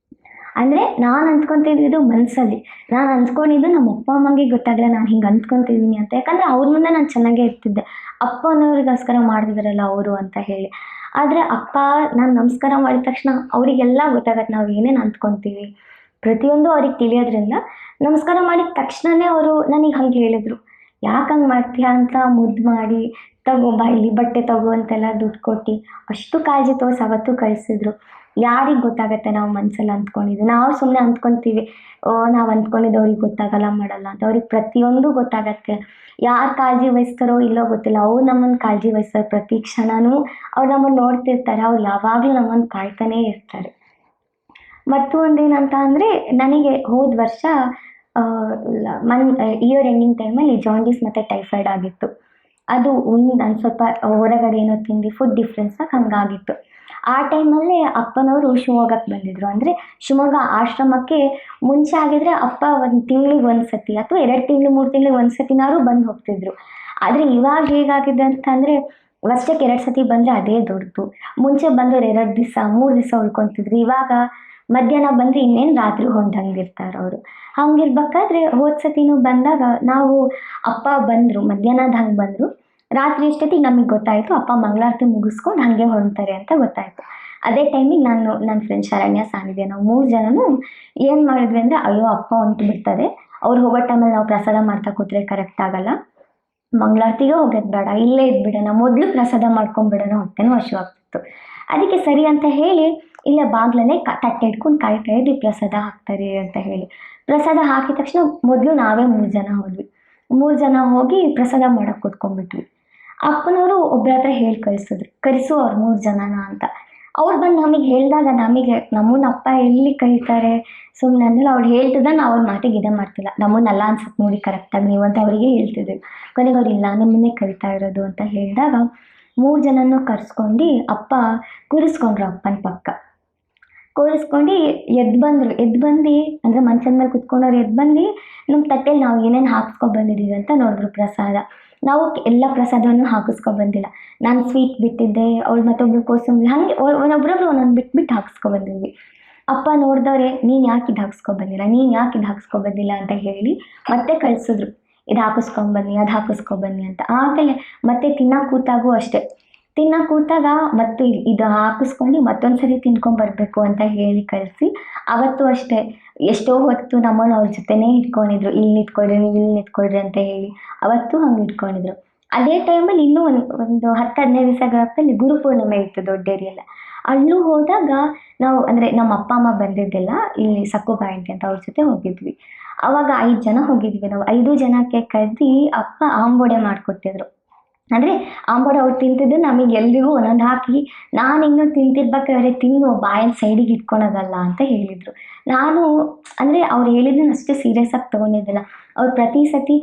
ಅಂದರೆ ನಾನು ಅಂದ್ಕೊತಿದ್ದು ಮನಸ್ಸಲ್ಲಿ, ನಾನು ಅಂದ್ಕೊಂಡಿದ್ದು ನಮ್ಮ ಅಪ್ಪ ಅಮ್ಮಂಗೆ ಗೊತ್ತಾಗಲ್ಲ ನಾನು ಹಿಂಗೆ ಅಂದ್ಕೊತಿದ್ದೀನಿ ಅಂತ. ಯಾಕಂದರೆ ಅವ್ರ ಮುಂದೆ ನಾನು ಚೆನ್ನಾಗೇ ಇರ್ತಿದ್ದೆ, ಅಪ್ಪನವ್ರಿಗೋಸ್ಕರ ಮಾಡ್ತಿದ್ದಾರಲ್ಲ ಅವರು ಅಂತ ಹೇಳಿ. ಆದರೆ ಅಪ್ಪ ನಾನು ನಮಸ್ಕಾರ ಮಾಡಿದ ತಕ್ಷಣ ಅವರಿಗೆಲ್ಲ ಗೊತ್ತಾಗತ್ತೆ ನಾವು ಏನೇನು ಅಂದ್ಕೊತೀವಿ, ಪ್ರತಿಯೊಂದು ಅವ್ರಿಗೆ ತಿಳಿಯೋದ್ರಿಂದ ನಮಸ್ಕಾರ ಮಾಡಿದ ತಕ್ಷಣವೇ ಅವರು ನನಗೆ ಹಂಗೆ ಹೇಳಿದರು. ಯಾಕೆ ಹಂಗೆ ಮಾಡ್ತೀಯ ಅಂತ ಮುದ್ದು ಮಾಡಿ, ತಗೋ ಬಾಯಿಲಿ ಬಟ್ಟೆ ತಗೋ ಅಂತೆಲ್ಲ ದುಡ್ಡು ಕೊಟ್ಟು ಅಷ್ಟು ಕಾಳಜಿ ತೋರಿಸಿ ಅವತ್ತು ಕಳಿಸಿದ್ರು. ಯಾರಿಗೆ ಗೊತ್ತಾಗತ್ತೆ ನಾವು ಮನಸ್ಸಲ್ಲಿ ಅಂದ್ಕೊಂಡಿದ್ದು, ನಾವು ಸುಮ್ಮನೆ ಅಂದ್ಕೊತೀವಿ ನಾವು ಅಂದ್ಕೊಂಡಿದ್ದು ಅವ್ರಿಗೆ ಗೊತ್ತಾಗಲ್ಲ ಮಾಡಲ್ಲ ಅಂತ. ಅವ್ರಿಗೆ ಪ್ರತಿಯೊಂದು ಗೊತ್ತಾಗತ್ತೆ. ಯಾರು ಕಾಳಜಿ ವಹಿಸ್ತಾರೋ ಇಲ್ಲೋ ಗೊತ್ತಿಲ್ಲ, ಅವ್ರು ನಮ್ಮನ್ನು ಕಾಳಜಿ ವಹಿಸ್ತಾರೆ. ಪ್ರತಿ ಕ್ಷಣವೂ ಅವ್ರು ನಮ್ಮನ್ನು ನೋಡ್ತಿರ್ತಾರೆ, ಅವ್ರು ಯಾವಾಗಲೂ ನಮ್ಮನ್ನು ಕಾಯ್ತಾನೇ ಇರ್ತಾರೆ. ಮತ್ತು ಒಂದೇನಂತ ಅಂದರೆ ನನಗೆ ಹೋದ ವರ್ಷ ಇಯರ್ ಎಂಡಿಂಗ್ ಟೈಮಲ್ಲಿ ಜಾಂಡೀಸ್ ಮತ್ತು ಟೈಫಾಯ್ಡ್ ಆಗಿತ್ತು. ಅದು ನಾನು ಸ್ವಲ್ಪ ಹೊರಗಡೆ ಏನೋ ತಿಂದು ಫುಡ್ ಡಿಫ್ರೆನ್ಸಾಗಿ ಹಂಗಾಗಿತ್ತು. ಆ ಟೈಮಲ್ಲೇ ಅಪ್ಪನವರು ಶಿವಮೊಗ್ಗಕ್ಕೆ ಬಂದಿದ್ದರು. ಅಂದರೆ ಶಿವಮೊಗ್ಗ ಆಶ್ರಮಕ್ಕೆ ಮುಂಚೆ ಆಗಿದ್ರೆ ಅಪ್ಪ 1 ತಿಂಗ್ಳಿಗೆ 1 ಸತಿ ಅಥವಾ 2 ತಿಂಗಳು 3 ತಿಂಗಳಿಗೆ 1 ಸತಿನಾದ್ರು ಬಂದು ಹೋಗ್ತಿದ್ರು. ಆದರೆ ಇವಾಗ ಹೇಗಾಗಿದೆ ಅಂತಂದರೆ ವರ್ಷಕ್ಕೆ 2 ಸತಿ ಬಂದರೆ ಅದೇ ದೊಡ್ಡದು. ಮುಂಚೆ ಬಂದವರು 2 ದಿವಸ 3 ದಿವಸ ಉಳ್ಕೊತಿದ್ರು. ಇವಾಗ ಮಧ್ಯಾಹ್ನ ಬಂದರೆ ಇನ್ನೇನು ರಾತ್ರಿ ಹೊಂಟಂಗಿರ್ತಾರೆ ಅವರು. ಹಂಗಿರ್ಬೇಕಾದ್ರೆ ಹೋದ ಸತಿನೂ ಬಂದಾಗ ನಾವು ಅಪ್ಪ ಬಂದರು, ಮಧ್ಯಾಹ್ನದ ಹಂಗೆ ಬಂದರು. ರಾತ್ರಿ ಅಷ್ಟೊತ್ತಿಗೆ ನಮಗೆ ಗೊತ್ತಾಯಿತು ಅಪ್ಪ ಮಂಗಳಾರತಿ ಮುಗಿಸ್ಕೊಂಡು ಹಾಗೆ ಹೊರಡ್ತಾರೆ ಅಂತ ಗೊತ್ತಾಯಿತು. ಅದೇ ಟೈಮಿಗೆ ನಾನು ನನ್ನ ಫ್ರೆಂಡ್ ಶರಣ್ಯ ಸಾನಿಧ್ಯ ನಾವು 3 ಜನನೂ ಏನು ಮಾಡಿದ್ವಿ ಅಂದರೆ, ಅಯ್ಯೋ ಅಪ್ಪ ಹೊಂಟು ಬಿಡ್ತಾರೆ, ಅವ್ರು ಹೋಗೋ ಟೈಮಲ್ಲಿ ನಾವು ಪ್ರಸಾದ ಮಾಡ್ತಾ ಕೂತ್ರೆ ಕರೆಕ್ಟ್ ಆಗಲ್ಲ, ಮಂಗಳಾರತಿಗೆ ಹೋಗೋದು ಬೇಡ, ಇಲ್ಲೇ ಇದ್ಬಿಡೋಣ, ಮೊದಲು ಪ್ರಸಾದ ಮಾಡ್ಕೊಂಡ್ಬಿಡೋಣ, ಹೊಟ್ಟೆನೂ ಹಸಿವಾಗ್ತಿತ್ತು. ಅದಕ್ಕೆ ಸರಿ ಅಂತ ಹೇಳಿ ಇಲ್ಲೇ ಬಾಗ್ಲಲ್ಲೇ ತಟ್ಟೆ ಇಟ್ಕೊಂಡು ಕಾಯ್ತಾ ಇದ್ವಿ ಪ್ರಸಾದ ಹಾಕ್ತಾರೆ ಅಂತ ಹೇಳಿ. ಪ್ರಸಾದ ಹಾಕಿದ ತಕ್ಷಣ ಮೊದಲು ನಾವೇ 3 ಜನ ಹೋದ್ವಿ. 3 ಜನ ಹೋಗಿ ಪ್ರಸಾದ ಮಾಡೋಕ್ಕೆ ಕೂತ್ಕೊಂಡ್ಬಿಟ್ವಿ. ಅಪ್ಪನವರು ಒಬ್ಬರ ಹತ್ರ ಹೇಳಿ ಕರೆಸು ಅವ್ರು 3 ಜನನ ಅಂತ. ಅವ್ರು ಬಂದು ನಮಗೆ ಹೇಳಿದಾಗ ನಮ್ಮನ್ನ ಅಪ್ಪ ಎಲ್ಲಿ ಕರೀತಾರೆ ಸುಮ್ಮನೆ ಅಂದಿಲ್ಲ. ಅವ್ರು ಹೇಳ್ತಿದ್ದ ನಾವು ಅವ್ರ ಮಾತಿಗೆ ಇದೇ ಮಾಡ್ತಿಲ್ಲ, ನಮ್ಮನ್ನೆಲ್ಲ ಅನ್ಸತ್ತೆ ನೋಡಿ ಕರೆಕ್ಟಾಗಿ ನೀವು ಅಂತ ಅವರಿಗೆ ಹೇಳ್ತಿದ್ವಿ. ಕೊನೆಗೆ ಅವ್ರು ಇಲ್ಲ ನಿಮ್ಮನ್ನೇ ಕರಿತಾ ಇರೋದು ಅಂತ ಹೇಳಿದಾಗ 3 ಜನನೂ ಕರೆಸ್ಕೊಂಡು ಅಪ್ಪ ಕೂರಿಸ್ಕೊಂಡ್ರು. ಅಪ್ಪನ ಪಕ್ಕ ಕೂರಿಸ್ಕೊಂಡು ಎದ್ದು ಬಂದು ಅಂದರೆ ಮಂಚದ ಮೇಲೆ ಕುತ್ಕೊಂಡವ್ರು ಎದ್ದು ಬಂದು ನಮ್ಮ ತಟ್ಟೆಲಿ ನಾವು ಏನೇನು ಹಾಕಿಸ್ಕೊಬಂದಿದ್ದೀವಿ ಅಂತ ನೋಡಿದ್ರು ಪ್ರಸಾದ. ನಾವು ಎಲ್ಲ ಪ್ರಸಾದವನ್ನು ಹಾಕಿಸ್ಕೊಬಂದಿಲ್ಲ. ನಾನು ಸ್ವೀಟ್ ಬಿಟ್ಟಿದ್ದೆ, ಅವಳು ಮತ್ತೊಬ್ರು ಕೋಸಂಬರಿ, ಹಾಗೆ ಒಬ್ಬೊಬ್ರು ಒಂದೊಂದು ಬಿಟ್ಟು ಹಾಕಿಸ್ಕೊಬಂದಿದ್ವಿ. ಅಪ್ಪ ನೋಡಿದವ್ರೆ ನೀನು ಯಾಕೆ ಇದು ಹಾಕಿಸ್ಕೊಬಂದಿಲ್ಲ ಅಂತ ಹೇಳಿ ಮತ್ತೆ ಕಳಿಸಿದ್ರು. ಇದು ಹಾಕಿಸ್ಕೊಂಬನ್ನಿ ಅದು ಹಾಕಿಸ್ಕೊಬನ್ನಿ ಅಂತ. ಆಮೇಲೆ ಮತ್ತೆ ತಿನ್ನೋಕೆ ಕೂತಾಗೂ ಅಷ್ಟೇ, ಕೂತಾಗ ಮತ್ತು ಇದು ಹಾಕಿಸ್ಕೊಂಡು ಮತ್ತೊಂದು ಸರಿ ತಿನ್ಕೊಂಬರ್ಬೇಕು ಅಂತ ಹೇಳಿ ಕಳಿಸಿ ಅವತ್ತು ಅಷ್ಟೇ ಎಷ್ಟೋ ಹೊತ್ತು ನಮ್ಮನ್ನು ಅವ್ರ ಜೊತೆನೇ ಇಟ್ಕೊಂಡಿದ್ರು. ಇಲ್ಲಿ ನಿಂತ್ಕೊಳ್ರಿ ನೀವು ಇಲ್ಲಿ ನಿಂತ್ಕೊಳ್ರಿ ಅಂತ ಹೇಳಿ ಅವತ್ತು ಹಂಗೆ ಇಟ್ಕೊಂಡಿದ್ರು. ಅದೇ ಟೈಮಲ್ಲಿ ಇನ್ನೂ ಒಂದು 10-15 ದಿವಸಗಳಲ್ಲಿ ಗುರುಪೂರ್ಣಿಮೆ ಇತ್ತು ದೊಡ್ಡೇರಿಯಲ್ಲ. ಅಲ್ಲೂ ಹೋದಾಗ ನಾವು ಅಂದರೆ ನಮ್ಮ ಅಪ್ಪ ಅಮ್ಮ ಬಂದಿದ್ದಿಲ್ಲ, ಇಲ್ಲಿ ಸಕ್ಕುಬಾಯಿ ಆಂಟಿ ಅಂತ ಅವ್ರ ಜೊತೆ ಹೋಗಿದ್ವಿ. ಆವಾಗ 5 ಜನ ಹೋಗಿದ್ವಿ. ನಾವು 5 ಜನಕ್ಕೆ ಕರೆದು ಅಪ್ಪ ಆಂಬೋಡೆ ಮಾಡಿಕೊಟ್ಟಿದ್ರು. ಅಂದರೆ ಆಂಬೋಡೆ ಅವ್ರು ತಿಂತಿದ್ದು ನಮಗೆ ಎಲ್ರಿಗೂ ಒಂದೊಂದು ಹಾಕಿ, ನಾನು ಇನ್ನೂ ತಿಂತಿರ್ಬೇಕಾದ್ರೆ ತಿನ್ನು ಬಾಯಲ್ಲಿ ಸೈಡಿಗೆ ಇಟ್ಕೊಳೋದಲ್ಲ ಅಂತ ಹೇಳಿದರು. ನಾನು ಅಂದರೆ ಅವ್ರು ಹೇಳಿದ್ದನ್ನು ಅಷ್ಟೇ ಸೀರಿಯಸ್ ಆಗಿ ತೊಗೊಂಡಿದ್ದಿಲ್ಲ. ಅವ್ರು ಪ್ರತಿ ಸತಿ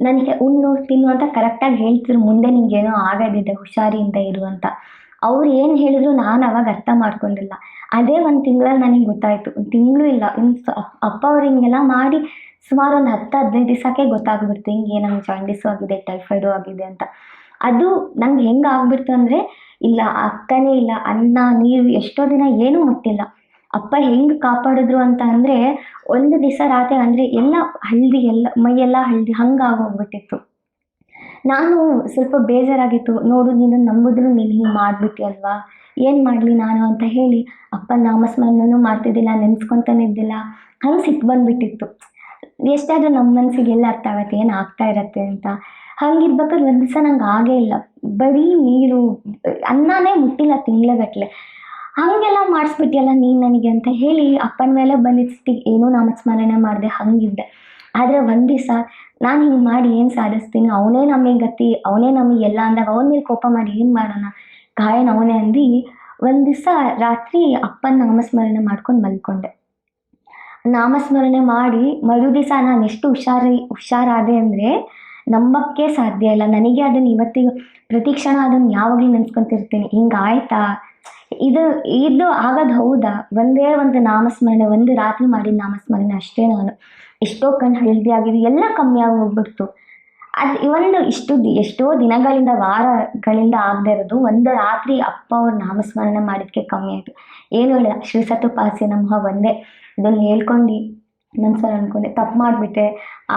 ನನಗೆ ಉಣ್ಣು ತಿನ್ನು ಅಂತ ಕರೆಕ್ಟಾಗಿ ಹೇಳ್ತಿದ್ರು, ಮುಂದೆ ನಿಂಗೇನೋ ಆಗೋದಿದೆ ಹುಷಾರಿಂದ ಇರು ಅಂತ. ಅವ್ರು ಏನು ಹೇಳಿದ್ರು ನಾನು ಅವಾಗ ಅರ್ಥ ಮಾಡ್ಕೊಂಡಿಲ್ಲ. ಅದೇ 1 ತಿಂಗಳಲ್ಲಿ ನನಗೆ ಗೊತ್ತಾಯಿತು. 1 ತಿಂಗಳು ಇಲ್ಲ, ಅಪ್ಪ ಅವ್ರು ಹಿಂಗೆಲ್ಲ ಮಾಡಿ ಸುಮಾರು ಒಂದು 10-15 ದಿವಸಕ್ಕೆ ಗೊತ್ತಾಗ್ಬಿಡ್ತು ಹಿಂಗೆ ನಂಗೆ ಜಾಂಡೀಸು ಆಗಿದೆ ಟೈಫಾಯ್ಡು ಆಗಿದೆ ಅಂತ. ಅದು ನಂಗೆ ಹೆಂಗೆ ಆಗ್ಬಿಡ್ತು ಅಂದರೆ, ಇಲ್ಲ ಅಕ್ಕನೇ ಇಲ್ಲ, ಅನ್ನ ನೀರು ಎಷ್ಟೋ ದಿನ ಏನೂ ಮುಟ್ಟಿಲ್ಲ. ಅಪ್ಪ ಹೆಂಗೆ ಕಾಪಾಡಿದ್ರು ಅಂತ ಅಂದರೆ, ಒಂದು ದಿವಸ ರಾತ್ರಿ ಅಂದರೆ ಎಲ್ಲ ಹಳದಿ, ಎಲ್ಲ ಮೈಯೆಲ್ಲ ಹಳದಿ ಹಂಗಾಗೋಗ್ಬಿಟ್ಟಿತ್ತು. ನಾನು ಸ್ವಲ್ಪ ಬೇಜಾರಾಗಿತ್ತು. ನೋಡು ನೀನು ನಂಬಿದ್ರು ನೀನು ಹಿಂಗೆ ಮಾಡಿಬಿಟ್ಟಿ ಏನು ಮಾಡಲಿ ನಾನು ಅಂತ ಹೇಳಿ ಅಪ್ಪನ ನಾಮಸ್ಮರಣೆನೂ ಮಾಡ್ತಿದ್ದಿಲ್ಲ, ನೆನೆಸ್ಕೊತಾನೆ ಇದ್ದಿಲ್ಲ. ಹಂಗೆ ಸಿಟ್ಟು ಬಂದುಬಿಟ್ಟಿತ್ತು. ಎಷ್ಟಾದರೂ ನಮ್ಮ ಮನಸ್ಸಿಗೆಲ್ಲ ಅರ್ಥ ಆಗುತ್ತೆ ಏನು ಆಗ್ತಾ ಇರತ್ತೆ ಅಂತ. ಹಂಗಿರ್ಬೇಕಾದ್ರೆ ಒಂದು ದಿವಸ ನಂಗೆ ಆಗೇ ಇಲ್ಲ. ಬರೀ ನೀರು, ಅನ್ನನೇ ಮುಟ್ಟಿಲ್ಲ ತಿಂಗ್ಳುಗಟ್ಟಲೆ. ಹಾಗೆಲ್ಲ ಮಾಡಿಸ್ಬಿಟ್ಟಿಯಲ್ಲ ನೀನು ನನಗೆ ಅಂತ ಹೇಳಿ ಅಪ್ಪನ ಮೇಲೆ ಬಂದಿದ್ದ ಸಿಟ್ಟಿಗೆ ಏನೂ ನಾಮಸ್ಮರಣೆ ಮಾಡಿದೆ, ಹಂಗಿದ್ದೆ. ಆದರೆ ಒಂದು ದಿವಸ ನಾನು ಹಿಂಗೆ ಮಾಡಿ ಏನು ಸಾಧಿಸ್ತೀನಿ, ಅವನೇ ನಮಗೆ ಗತಿ, ಅವನೇ ನಮಗೆಲ್ಲ ಅಂದಾಗ ಅವನ ಮೇಲೆ ಕೋಪ ಮಾಡಿ ಏನು ಮಾಡೋಣ, ಗಾಯನ ಅವನೇ ಅಂದು ಒಂದು ದಿವಸ ರಾತ್ರಿ ಅಪ್ಪನ ನಾಮಸ್ಮರಣೆ ಮಾಡ್ಕೊಂಡು ಮಲ್ಕೊಂಡೆ. ನಾಮಸ್ಮರಣೆ ಮಾಡಿ ಮರು ದಿವಸ ನಾನು ಎಷ್ಟು ಹುಷಾರಾದೆ ಅಂದರೆ ನಂಬಕ್ಕೆ ಸಾಧ್ಯ ಇಲ್ಲ. ನನಗೆ ಅದನ್ನು ಇವತ್ತಿಗೂ ಪ್ರತಿ ಕ್ಷಣ ಅದನ್ನು ಯಾವಾಗಲೂ ನೆನೆಸ್ಕೊತಿರ್ತೀನಿ. ಹಿಂಗಾಯ್ತಾ, ಇದು ಆಗೋದು ಹೌದಾ? ಒಂದೇ ಒಂದು ನಾಮಸ್ಮರಣೆ, ಒಂದು ರಾತ್ರಿ ಮಾಡಿದ ನಾಮಸ್ಮರಣೆ ಅಷ್ಟೇ. ನಾನು ಎಷ್ಟೋ ಕಣ್ಣು ಹಳದಿ ಆಗಿದೆ, ಎಲ್ಲ ಕಮ್ಮಿ ಆಗಿ ಹೋಗ್ಬಿಡ್ತು. ಅದು ಒಂದು ಎಷ್ಟೋ ದಿನಗಳಿಂದ, ವಾರಗಳಿಂದ ಆಗದೆ ಇರೋದು ಒಂದು ರಾತ್ರಿ ಅಪ್ಪ ಅವ್ರ ನಾಮಸ್ಮರಣೆ ಮಾಡಿದ್ದಕ್ಕೆ ಕಮ್ಮಿ ಆಯಿತು. ಏನೂ ಇಲ್ಲ, ಶ್ರೀ ಸತುಪಾಸ್ಯ ನಮಃ ಒಂದೇ ಇದನ್ನು ಹೇಳ್ಕೊಂಡು ಮನ್ಸಲ್ಲಿ ಅಂದ್ಕೊಂಡೆ, ತಪ್ಪು ಮಾಡಿಬಿಟ್ಟೆ,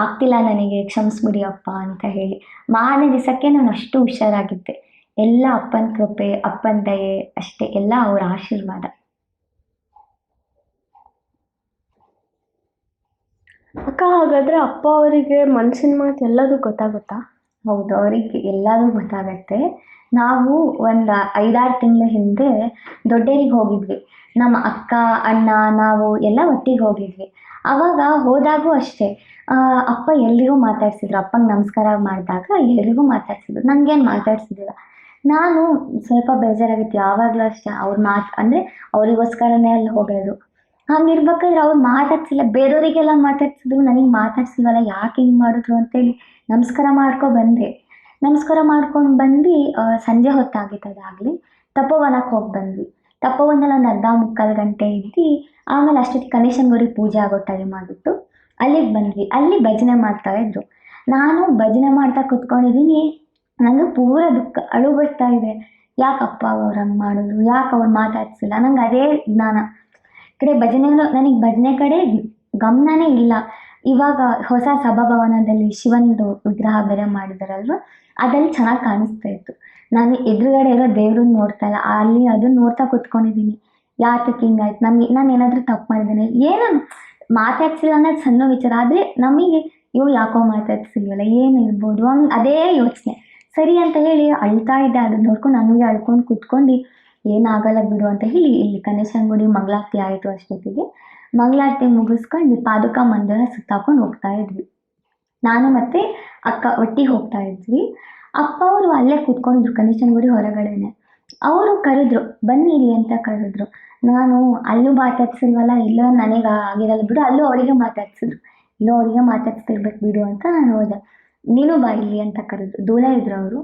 ಆಗ್ತಿಲ್ಲ ನನಗೆ, ಕ್ಷಮಿಸ್ಬಿಡಿ ಅಪ್ಪ ಅಂತ ಹೇಳಿ. ಮಾರನೇ ದಿವಸಕ್ಕೆ ನಾನು ಅಷ್ಟು ಹುಷಾರಾಗಿದ್ದೆ. ಎಲ್ಲ ಅಪ್ಪನ ಕೃಪೆ, ಅಪ್ಪನ ದಯೆ ಅಷ್ಟೇ, ಎಲ್ಲ ಅವರ ಆಶೀರ್ವಾದ. ಅಕ್ಕ, ಹಾಗಾದರೆ ಅಪ್ಪ ಅವರಿಗೆ ಮನಸ್ಸಿನ ಮಾತು ಎಲ್ಲದೂ ಗೊತ್ತಾಗುತ್ತಾ? ಹೌದು, ಅವರಿಗೆ ಎಲ್ಲದೂ ಗೊತ್ತಾಗತ್ತೆ. ನಾವು ಒಂದು 5-6 ತಿಂಗಳ ಹಿಂದೆ ದೊಡ್ಡೇರಿಗೆ ಹೋಗಿದ್ವಿ. ನಮ್ಮ ಅಕ್ಕ, ಅಣ್ಣ, ನಾವು ಎಲ್ಲ ಒಟ್ಟಿಗೆ ಹೋಗಿದ್ವಿ. ಆವಾಗ ಹೋದಾಗೂ ಅಷ್ಟೇ ಅಪ್ಪ ಎಲ್ರಿಗೂ ಮಾತಾಡ್ಸಿದ್ರು. ಅಪ್ಪಂಗೆ ನಮಸ್ಕಾರ ಮಾಡಿದಾಗ ಎಲ್ರಿಗೂ ಮಾತಾಡ್ಸಿದ್ರು, ನನಗೇನು ಮಾತಾಡ್ಸಿದ್ದಿಲ್ಲ. ನಾನು ಸ್ವಲ್ಪ ಬೇಜಾರಾಗಿತ್ತು. ಯಾವಾಗಲೂ ಅಷ್ಟೇ ಅವ್ರ ಮಾತು ಅಂದರೆ ಅವರಿಗೋಸ್ಕರನೇ ಅಲ್ಲಿ ಹೋಗೋದು. ಹಂಗಿರ್ಬೇಕಾದ್ರೆ ಅವ್ರು ಮಾತಾಡ್ಸಿಲ್ಲ, ಬೇರೆಯವರಿಗೆಲ್ಲ ಮಾತಾಡ್ಸಿದ್ರು, ನನಗೆ ಮಾತಾಡ್ಸಿಲ್ವಲ್ಲ, ಯಾಕೆ ಹಿಂಗೆ ಮಾಡಿದ್ರು ಅಂತೇಳಿ ನಮಸ್ಕಾರ ಬಂದೆ. ನಮಸ್ಕಾರ ಮಾಡ್ಕೊಂಡು ಬಂದು ಸಂಜೆ ಹೊತ್ತಾಗಿತ್ತು. ಅದಾಗಲಿ ತಪೋವನಕ್ಕೆ ಹೋಗಿ ಬಂದ್ವಿ. ತಪೋವನಲ್ಲಿ ಒಂದು 1/2-3 ಗಂಟೆ ಇದ್ದು ಆಮೇಲೆ ಅಷ್ಟೊತ್ತಿಗೆ ಗಣೇಶನ ಗುಡಿ ಪೂಜೆ ಆಗೋ ಟೈಮ್ ಆಗಿತ್ತು. ಅಲ್ಲಿಗೆ ಬಂದ್ವಿ. ಅಲ್ಲಿ ಭಜನೆ ಮಾಡ್ತಾಯಿದ್ರು. ನಾನು ಭಜನೆ ಮಾಡ್ತಾ ಕೂತ್ಕೊಂಡಿದ್ದೀನಿ. ನನಗೆ ಪೂರ ದುಃಖ, ಅಳು ಬರ್ತಾ ಇದೆ. ಯಾಕಪ್ಪ ಅವ್ರು ಹಂಗೆ ಮಾಡಿದ್ರು, ಯಾಕೆ ಅವ್ರು ಮಾತಾಡ್ಸಿಲ್ಲ, ನಂಗೆ ಅದೇ ಜ್ಞಾನ. ಕಡೆ ನನಗೆ ಭಜನೆ ಕಡೆ ಗಮನನೇ ಇಲ್ಲ. ಇವಾಗ ಹೊಸ ಸಭಾಭವನದಲ್ಲಿ ಶಿವನದು ವಿಗ್ರಹ ಬೇರೆ ಮಾಡಿದಾರಲ್ವ, ಅದಲ್ಲಿ ಚೆನ್ನಾಗಿ ಕಾಣಿಸ್ತಾ ಇತ್ತು. ನಾನು ಎದುರುಗಡೆ ಇರೋ ದೇವ್ರನ್ನ ನೋಡ್ತಾ ಇಲ್ಲ, ಅಲ್ಲಿ ಅದನ್ನ ನೋಡ್ತಾ ಕೂತ್ಕೊಂಡಿದ್ದೀನಿ. ಯಾತಕ್ಕೆ ಹಿಂಗಾಯ್ತು, ನಾನು ಏನಾದರೂ ತಪ್ಪು ಮಾಡಿದ್ದೇನೆ, ಏನೋ ಮಾತಾಡ್ಸಿಲ್ಲ ಅನ್ನೋದು ಸಣ್ಣ ವಿಚಾರ. ಆದರೆ ನಮಗೆ ಇವ್ರು ಯಾಕೋ ಮಾತಾಡ್ಸಿಲ್ವಲ್ಲ, ಏನು ಇರ್ಬೋದು ಹಂಗೆ ಅದೇ ಯೋಚನೆ. ಸರಿ ಅಂತ ಹೇಳಿ ಅಳ್ತಾ ಇದ್ದೆ. ಅದನ್ನ ನೋಡ್ಕೊಂಡು ನನಗೆ ಅಳ್ಕೊಂಡು ಕೂತ್ಕೊಂಡು ಏನಾಗಲ್ಲ ಬಿಡು ಅಂತ ಹೇಳಿ ಇಲ್ಲಿ ಗಣೇಶನ ಗುಡಿ ಮಂಗಳಾರತಿ ಆಯಿತು. ಅಷ್ಟೊತ್ತಿಗೆ ಮಂಗಳಾರತಿ ಮುಗಿಸ್ಕೊಂಡು ಪಾದುಕ ಮಂದಿರ ಸುತ್ತಾಕೊಂಡು ಹೋಗ್ತಾ ಇದ್ವಿ. ನಾನು ಮತ್ತು ಅಕ್ಕ ಒಟ್ಟಿಗೆ ಹೋಗ್ತಾ ಇದ್ವಿ. ಅಪ್ಪ ಅವರು ಅಲ್ಲೇ ಕೂತ್ಕೊಂಡಿದ್ರು ಗಣೇಶನ ಗುಡಿ ಹೊರಗಡೆನೆ. ಅವರು ಕರೆದ್ರು, ಬನ್ನಿ ಇಲ್ಲಿ ಅಂತ ಕರೆದ್ರು. ನಾನು ಅಲ್ಲೂ ಮಾತಾಡ್ಸಿಲ್ವಲ್ಲ, ಇಲ್ಲೋ ನನಗೆ ಆಗಿರಲ್ಲ ಬಿಡು, ಅಲ್ಲೂ ಅವರಿಗೆ ಮಾತಾಡ್ಸಿದ್ರು, ಇಲ್ಲೋ ಅವರಿಗೆ ಮಾತಾಡ್ಸ್ತಿರ್ಬೇಕು ಬಿಡು ಅಂತ ನಾನು ಹೋದೆ. ನೀನು ಬಾ ಇಲ್ಲಿ ಅಂತ ಕರೆದ್ರು. ದೂರ ಇದ್ರು ಅವರು.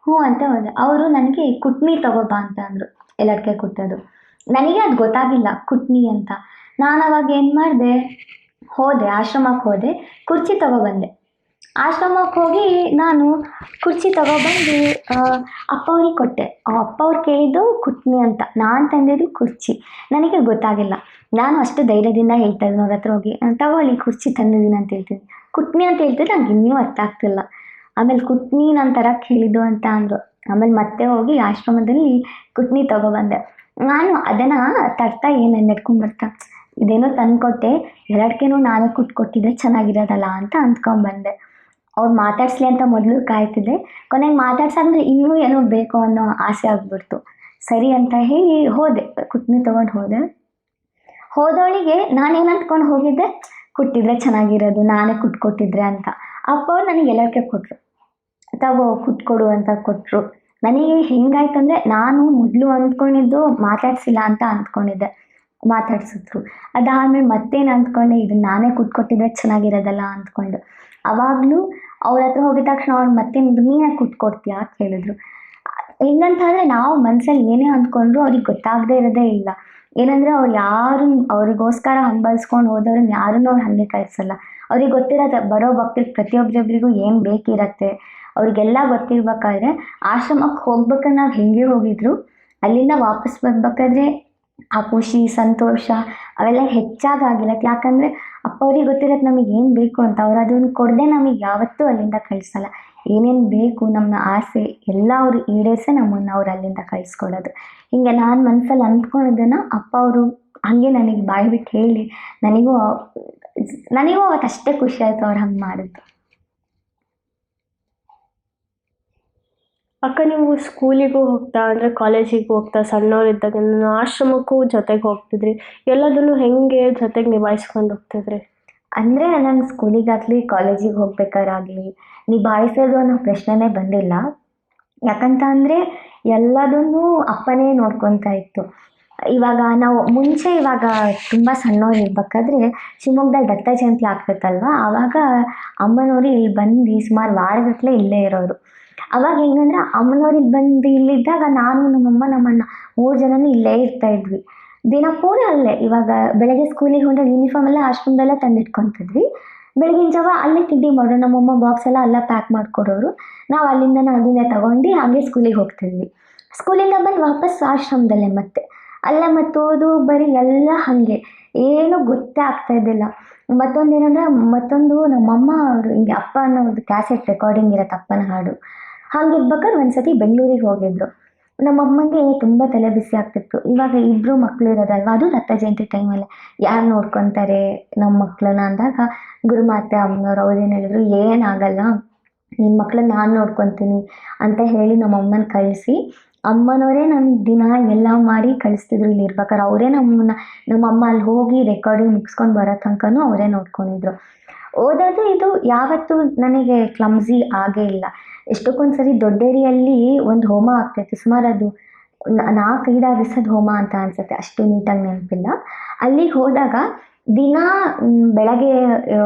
ಹ್ಞೂ ಅಂತ ಹೋದೆ. ಅವರು ನನಗೆ ಕುಟ್ನಿ ತಗೋಬಾ ಅಂತ ಅಂದರು. ಎಲ್ಲಡ್ಕೆ ಕುಟ್ಟೋದು. ನನಗೆ ಅದು ಗೊತ್ತಾಗಿಲ್ಲ ಕುಟ್ನಿ ಅಂತ. ನಾನು ಅವಾಗ ಏನು ಮಾಡಿದೆ, ಹೋದೆ ಆಶ್ರಮಕ್ಕೆ ಹೋದೆ, ಕುರ್ಚಿ ತಗೊಬಂದೆ. ಆಶ್ರಮಕ್ಕೆ ಹೋಗಿ ನಾನು ಕುರ್ಚಿ ತಗೊಬಂದು ಅಪ್ಪ ಅವ್ರಿಗೆ ಕೊಟ್ಟೆ. ಅಪ್ಪ ಅವ್ರು ಕೇಳಿದ್ದು ಕುಟ್ನಿ ಅಂತ, ನಾನು ತಂದಿದ್ದು ಕುರ್ಚಿ. ನನಗೆ ಗೊತ್ತಾಗಿಲ್ಲ. ನಾನು ಅಷ್ಟು ಧೈರ್ಯದಿಂದ ಹೇಳ್ತಾ ಇದ್ದೀನಿ ಅವ್ರ ಹತ್ರ ಹೋಗಿ, ತಗೊಳ್ಳಿ ಕುರ್ಚಿ ತಂದಿದ್ದೀನಿ ಅಂತ ಹೇಳ್ತೀನಿ. ಕುಟ್ನಿ ಅಂತ ಹೇಳ್ತಿದ್ರೆ ನಂಗೆ ಇನ್ನೂ ಅರ್ಥ ಆಗ್ತಿಲ್ಲ. ಆಮೇಲೆ ಕುಟ್ನಿ ನಾನು ತರಕ್ಕೆ ಹೇಳಿದ್ದು ಅಂತ ಅಂದರು. ಆಮೇಲೆ ಮತ್ತೆ ಹೋಗಿ ಆಶ್ರಮದಲ್ಲಿ ಕುಟ್ನಿ ತಗೊಬಂದೆ. ನಾನು ಅದನ್ನು ತರ್ತಾ ಏನು ನೆಡ್ಕೊಂಡ್ಬರ್ತಾ, ಇದೇನೋ ತಂದುಕೊಟ್ಟೆ, ಎರಡಕ್ಕೇನೋ ನಾನೇ ಕೊಟ್ಟಿದ್ರೆ ಚೆನ್ನಾಗಿರೋದಲ್ಲ ಅಂತ ಅಂದ್ಕೊಂಡ್ಬಂದೆ. ಅವ್ರು ಮಾತಾಡ್ಸ್ಲಿ ಅಂತ ಮೊದಲು ಕಾಯ್ತಿದ್ದೆ. ಕೊನೆಗೆ ಮಾತಾಡ್ಸಾದ್ರೆ ಇನ್ನೂ ಏನೋ ಬೇಕು ಅನ್ನೋ ಆಸೆ ಆಗ್ಬಿಡ್ತು. ಸರಿ ಅಂತ ಹೇಳಿ ಹೋದೆ, ಕುಟ್ನಿ ತೊಗೊಂಡು ಹೋದೆ. ಹೋದವಳಿಗೆ ನಾನೇನು ಅಂದ್ಕೊಂಡು ಹೋಗಿದ್ದೆ, ಕುಟ್ಟಿದ್ರೆ ಚೆನ್ನಾಗಿರೋದು, ನಾನೇ ಕುಟ್ಕೊಟ್ಟಿದ್ರೆ ಅಂತ. ಅಪ್ಪ ಅವ್ರು ನನಗೆ ಎಲ್ಲಕ್ಕೆ ಕೊಟ್ಟರು, ತಗೋ ಕುಟ್ಕೊಡು ಅಂತ ಕೊಟ್ಟರು. ನನಗೆ ಹೆಂಗಾಯ್ತಂದರೆ, ನಾನು ಮೊದಲು ಅಂದ್ಕೊಂಡಿದ್ದು ಮಾತಾಡ್ಸಿಲ್ಲ ಅಂತ ಅಂದ್ಕೊಂಡಿದ್ದೆ, ಮಾತಾಡ್ಸಿದ್ರು. ಅದಾದಮೇಲೆ ಮತ್ತೇನು ಅಂದ್ಕೊಂಡೆ, ಇದನ್ನು ನಾನೇ ಕುಟ್ಕೊಟ್ಟಿದ್ರೆ ಚೆನ್ನಾಗಿರೋದಲ್ಲ ಅಂದ್ಕೊಂಡು. ಆವಾಗಲೂ ಅವ್ರ ಹತ್ರ ಹೋಗಿದ ತಕ್ಷಣ ಅವ್ರು ಮತ್ತೇನು ನೀನೇ ಕುಟ್ಕೊಡ್ತೀಯಾ ಅಂತ ಹೇಳಿದ್ರು. ಹೆಂಗಂತಂದರೆ ನಾವು ಮನಸ್ಸಲ್ಲಿ ಏನೇ ಅಂದ್ಕೊಂಡ್ರು ಅವ್ರಿಗೆ ಗೊತ್ತಾಗದೇ ಇರೋದೇ ಇಲ್ಲ. ಏನಂದರೆ ಅವ್ರು ಯಾರು ಅವ್ರಿಗೋಸ್ಕರ ಹಂಬಲಿಸ್ಕೊಂಡು ಹೋದವ್ರನ್ನ ಯಾರನ್ನೂ ಅವ್ರು ಹಾಗೆ ಕಳಿಸಲ್ಲ. ಅವ್ರಿಗೆ ಗೊತ್ತಿರತ್ತೆ ಬರೋ ಭಕ್ತರಿಗೆ ಪ್ರತಿಯೊಬ್ಬರಿಗೂ ಏನು ಬೇಕಿರತ್ತೆ. ಅವ್ರಿಗೆಲ್ಲ ಗೊತ್ತಿರ್ಬೇಕಾದ್ರೆ ಆಶ್ರಮಕ್ಕೆ ಹೋಗ್ಬೇಕಾದ್ರೆ ನಾವು ಹೆಂಗೆ ಹೋಗಿದ್ರು, ಅಲ್ಲಿಂದ ವಾಪಸ್ ಬರ್ಬೇಕಾದ್ರೆ ಆ ಖುಷಿ ಸಂತೋಷ ಅವೆಲ್ಲ ಹೆಚ್ಚಾಗಿಲ್ಲ. ಯಾಕಂದರೆ ಅಪ್ಪ ಅವ್ರಿಗೆ ಗೊತ್ತಿರತ್ತೆ ನಮಗೆ ಏನು ಬೇಕು ಅಂತ. ಅವ್ರು ಅದನ್ನು ಕೊಡದೆ ನಮಗೆ ಯಾವತ್ತೂ ಅಲ್ಲಿಂದ ಕಳಿಸಲ್ಲ. ಏನೇನು ಬೇಕು ನಮ್ಮ ಆಸೆ ಎಲ್ಲ ಅವರು ಈಡೇರಿಸೇ ನಮ್ಮನ್ನು ಅವ್ರು ಅಲ್ಲಿಂದ ಕಳಿಸ್ಕೊಡೋದು. ಹೀಗೆ ನಾನು ಮನಸ್ಸಲ್ಲಿ ಅಂದ್ಕೊಂಡಿದ್ದನ್ನು ಅಪ್ಪ ಅವರು ಹಾಗೆ ನನಗೆ ಬಾಯಿ ಬಿಟ್ಟು ಹೇಳಿ ನನಗೂ ನನಗೂ ಅವತ್ತು ಅಷ್ಟೇ ಖುಷಿ ಆಯಿತು ಅವ್ರು ಹಂಗೆ ಮಾಡಿದ್ದು. ಅಕ್ಕ, ನೀವು ಸ್ಕೂಲಿಗೂ ಹೋಗ್ತಾ ಅಂದರೆ ಕಾಲೇಜಿಗೆ ಹೋಗ್ತಾ ಸಣ್ಣವರಿದ್ದಾಗ ಆಶ್ರಮಕ್ಕೂ ಜೊತೆಗೆ ಹೋಗ್ತಿದ್ರಿ, ಎಲ್ಲದನ್ನು ಹೆಂಗೆ ಜೊತೆಗೆ ನಿಭಾಯಿಸ್ಕೊಂಡು ಹೋಗ್ತಿದ್ರಿ? ಅಂದರೆ ನಾನು ಸ್ಕೂಲಿಗಾಗಲಿ ಕಾಲೇಜಿಗೆ ಹೋಗ್ಬೇಕಾರಾಗಲಿ ನಿಭಾಯಿಸೋದು ಅನ್ನೋ ಪ್ರಶ್ನೆನೇ ಬಂದಿಲ್ಲ. ಯಾಕಂತ ಅಂದರೆ ಎಲ್ಲದನ್ನೂ ಅಪ್ಪನೇ ನೋಡ್ಕೊತಾ ಇತ್ತು. ಇವಾಗ ನಾವು ಮುಂಚೆ ಇವಾಗ ತುಂಬ ಸಣ್ಣವ್ರು ಇರ್ಬೇಕಾದ್ರೆ ಶಿವಮೊಗ್ಗದಲ್ಲಿ ದತ್ತ ಜಯಂತಿ ಆಗ್ತೈತಲ್ವ, ಆವಾಗ ಅಮ್ಮನವರು ಇಲ್ಲಿ ಬಂದು ಸುಮಾರು ವಾರಗಟ್ಟಲೆ ಇಲ್ಲೇ ಇರೋರು. ಅವಾಗ ಹೆಂಗಂದ್ರೆ ಅಮ್ಮನವ್ರಿಗೆ ಬಂದು ಇಲ್ಲಿದ್ದಾಗ ನಾನು ನಮ್ಮಮ್ಮ ನಮ್ಮಣ್ಣ 3 ಜನನೂ ಇಲ್ಲೇ ಇರ್ತಾ ಇದ್ವಿ. ದಿನ ಪೂರ ಅಲ್ಲೇ. ಇವಾಗ ಬೆಳಗ್ಗೆ ಸ್ಕೂಲಿಗೆ ಹೊಂದ್ರೆ ಯೂನಿಫಾರ್ಮ್ ಎಲ್ಲ ಆಶ್ರಮದಲ್ಲೇ ತಂದಿಟ್ಕೊತಿದ್ವಿ. ಬೆಳಗಿನ ಜಾವ ಅಲ್ಲೇ ತಿಂಡಿ ಮಾಡೋರು. ನಮ್ಮಮ್ಮ ಬಾಕ್ಸ್ ಎಲ್ಲ ಅಲ್ಲೇ ಪ್ಯಾಕ್ ಮಾಡಿಕೊಡೋರು. ನಾವು ಅಲ್ಲಿಂದನೇ ಅದನ್ನೇ ತಗೊಂಡು ಹಾಗೆ ಸ್ಕೂಲಿಗೆ ಹೋಗ್ತಿದ್ವಿ. ಸ್ಕೂಲಿಂದ ಬಂದು ವಾಪಸ್ ಆಶ್ರಮದಲ್ಲೇ ಮತ್ತೆ ಅಲ್ಲೇ ಮತ್ತೆ ಓದು ಬರೀ ಎಲ್ಲ ಹಾಗೆ ಏನೂ ಗೊತ್ತೇ ಆಗ್ತಾ ಇದ್ದಿಲ್ಲ. ಮತ್ತೊಂದು ನಮ್ಮಮ್ಮ ಅವರು ಹಿಂಗೆ ಅಪ್ಪ ಅನ್ನೋದು ಕ್ಯಾಸೆಟ್ ರೆಕಾರ್ಡಿಂಗ್ ಇರತ್ತೆ ಅಪ್ಪನ ಹಾಡು. ಹಾಗಿರ್ಬೇಕಾದ್ರೆ ಒಂದ್ಸತಿ ಬೆಂಗಳೂರಿಗೆ ಹೋಗಿದ್ರು. ನಮ್ಮಮ್ಮಂಗೆ ತುಂಬ ತಲೆ ಬಿಸಿ ಆಗ್ತಿತ್ತು. ಇವಾಗ ಇಬ್ಬರು ಮಕ್ಕಳು ಇರೋದಲ್ವ, ಅದು ದತ್ತ ಜಯಂತಿ ಟೈಮಲ್ಲಿ ಯಾರು ನೋಡ್ಕೊತಾರೆ ನಮ್ಮ ಮಕ್ಕಳನ್ನ ಅಂದಾಗ ಗುರುಮಾತೆ ಅಮ್ಮನವ್ರು ಅವ್ರೇನು ಹೇಳಿದ್ರು, ಏನಾಗಲ್ಲ ನಿನ್ನ ಮಕ್ಕಳನ್ನ ನಾನು ನೋಡ್ಕೊತೀನಿ ಅಂತ ಹೇಳಿ ನಮ್ಮಮ್ಮನ ಕಳಿಸಿ ಅಮ್ಮನವರೇ ನಮಗೆ ದಿನ ಎಲ್ಲ ಮಾಡಿ ಕಳಿಸ್ತಿದ್ರು. ಇಲ್ಲಿ ಇರ್ಬೇಕಾದ್ರೆ ಅವರೇ ನಮ್ಮಮ್ಮ ಅಲ್ಲಿ ಹೋಗಿ ರೆಕಾರ್ಡಿಂಗ್ ಮುಗಿಸ್ಕೊಂಡು ಬರೋ ತನಕನೂ ಅವರೇ ನೋಡ್ಕೊಂಡಿದ್ರು. ಓದೋದು ಇದು ಯಾವತ್ತೂ ನನಗೆ ಕ್ಲಮ್ಸಿ ಆಗೇ ಇಲ್ಲ. ಎಷ್ಟಕ್ಕೊಂದು ಸರಿ ದೊಡ್ಡೇರಿಯಲ್ಲಿ ಒಂದು ಹೋಮ ಆಗ್ತೈತೆ, ಸುಮಾರು ಅದು 4-5 ದಿವಸದ ಹೋಮ ಅಂತ ಅನಿಸುತ್ತೆ, ಅಷ್ಟು ನೀಟಾಗಿ ನೆನಪಿಲ್ಲ. ಅಲ್ಲಿಗೆ ಹೋದಾಗ ದಿನ ಬೆಳಗ್ಗೆ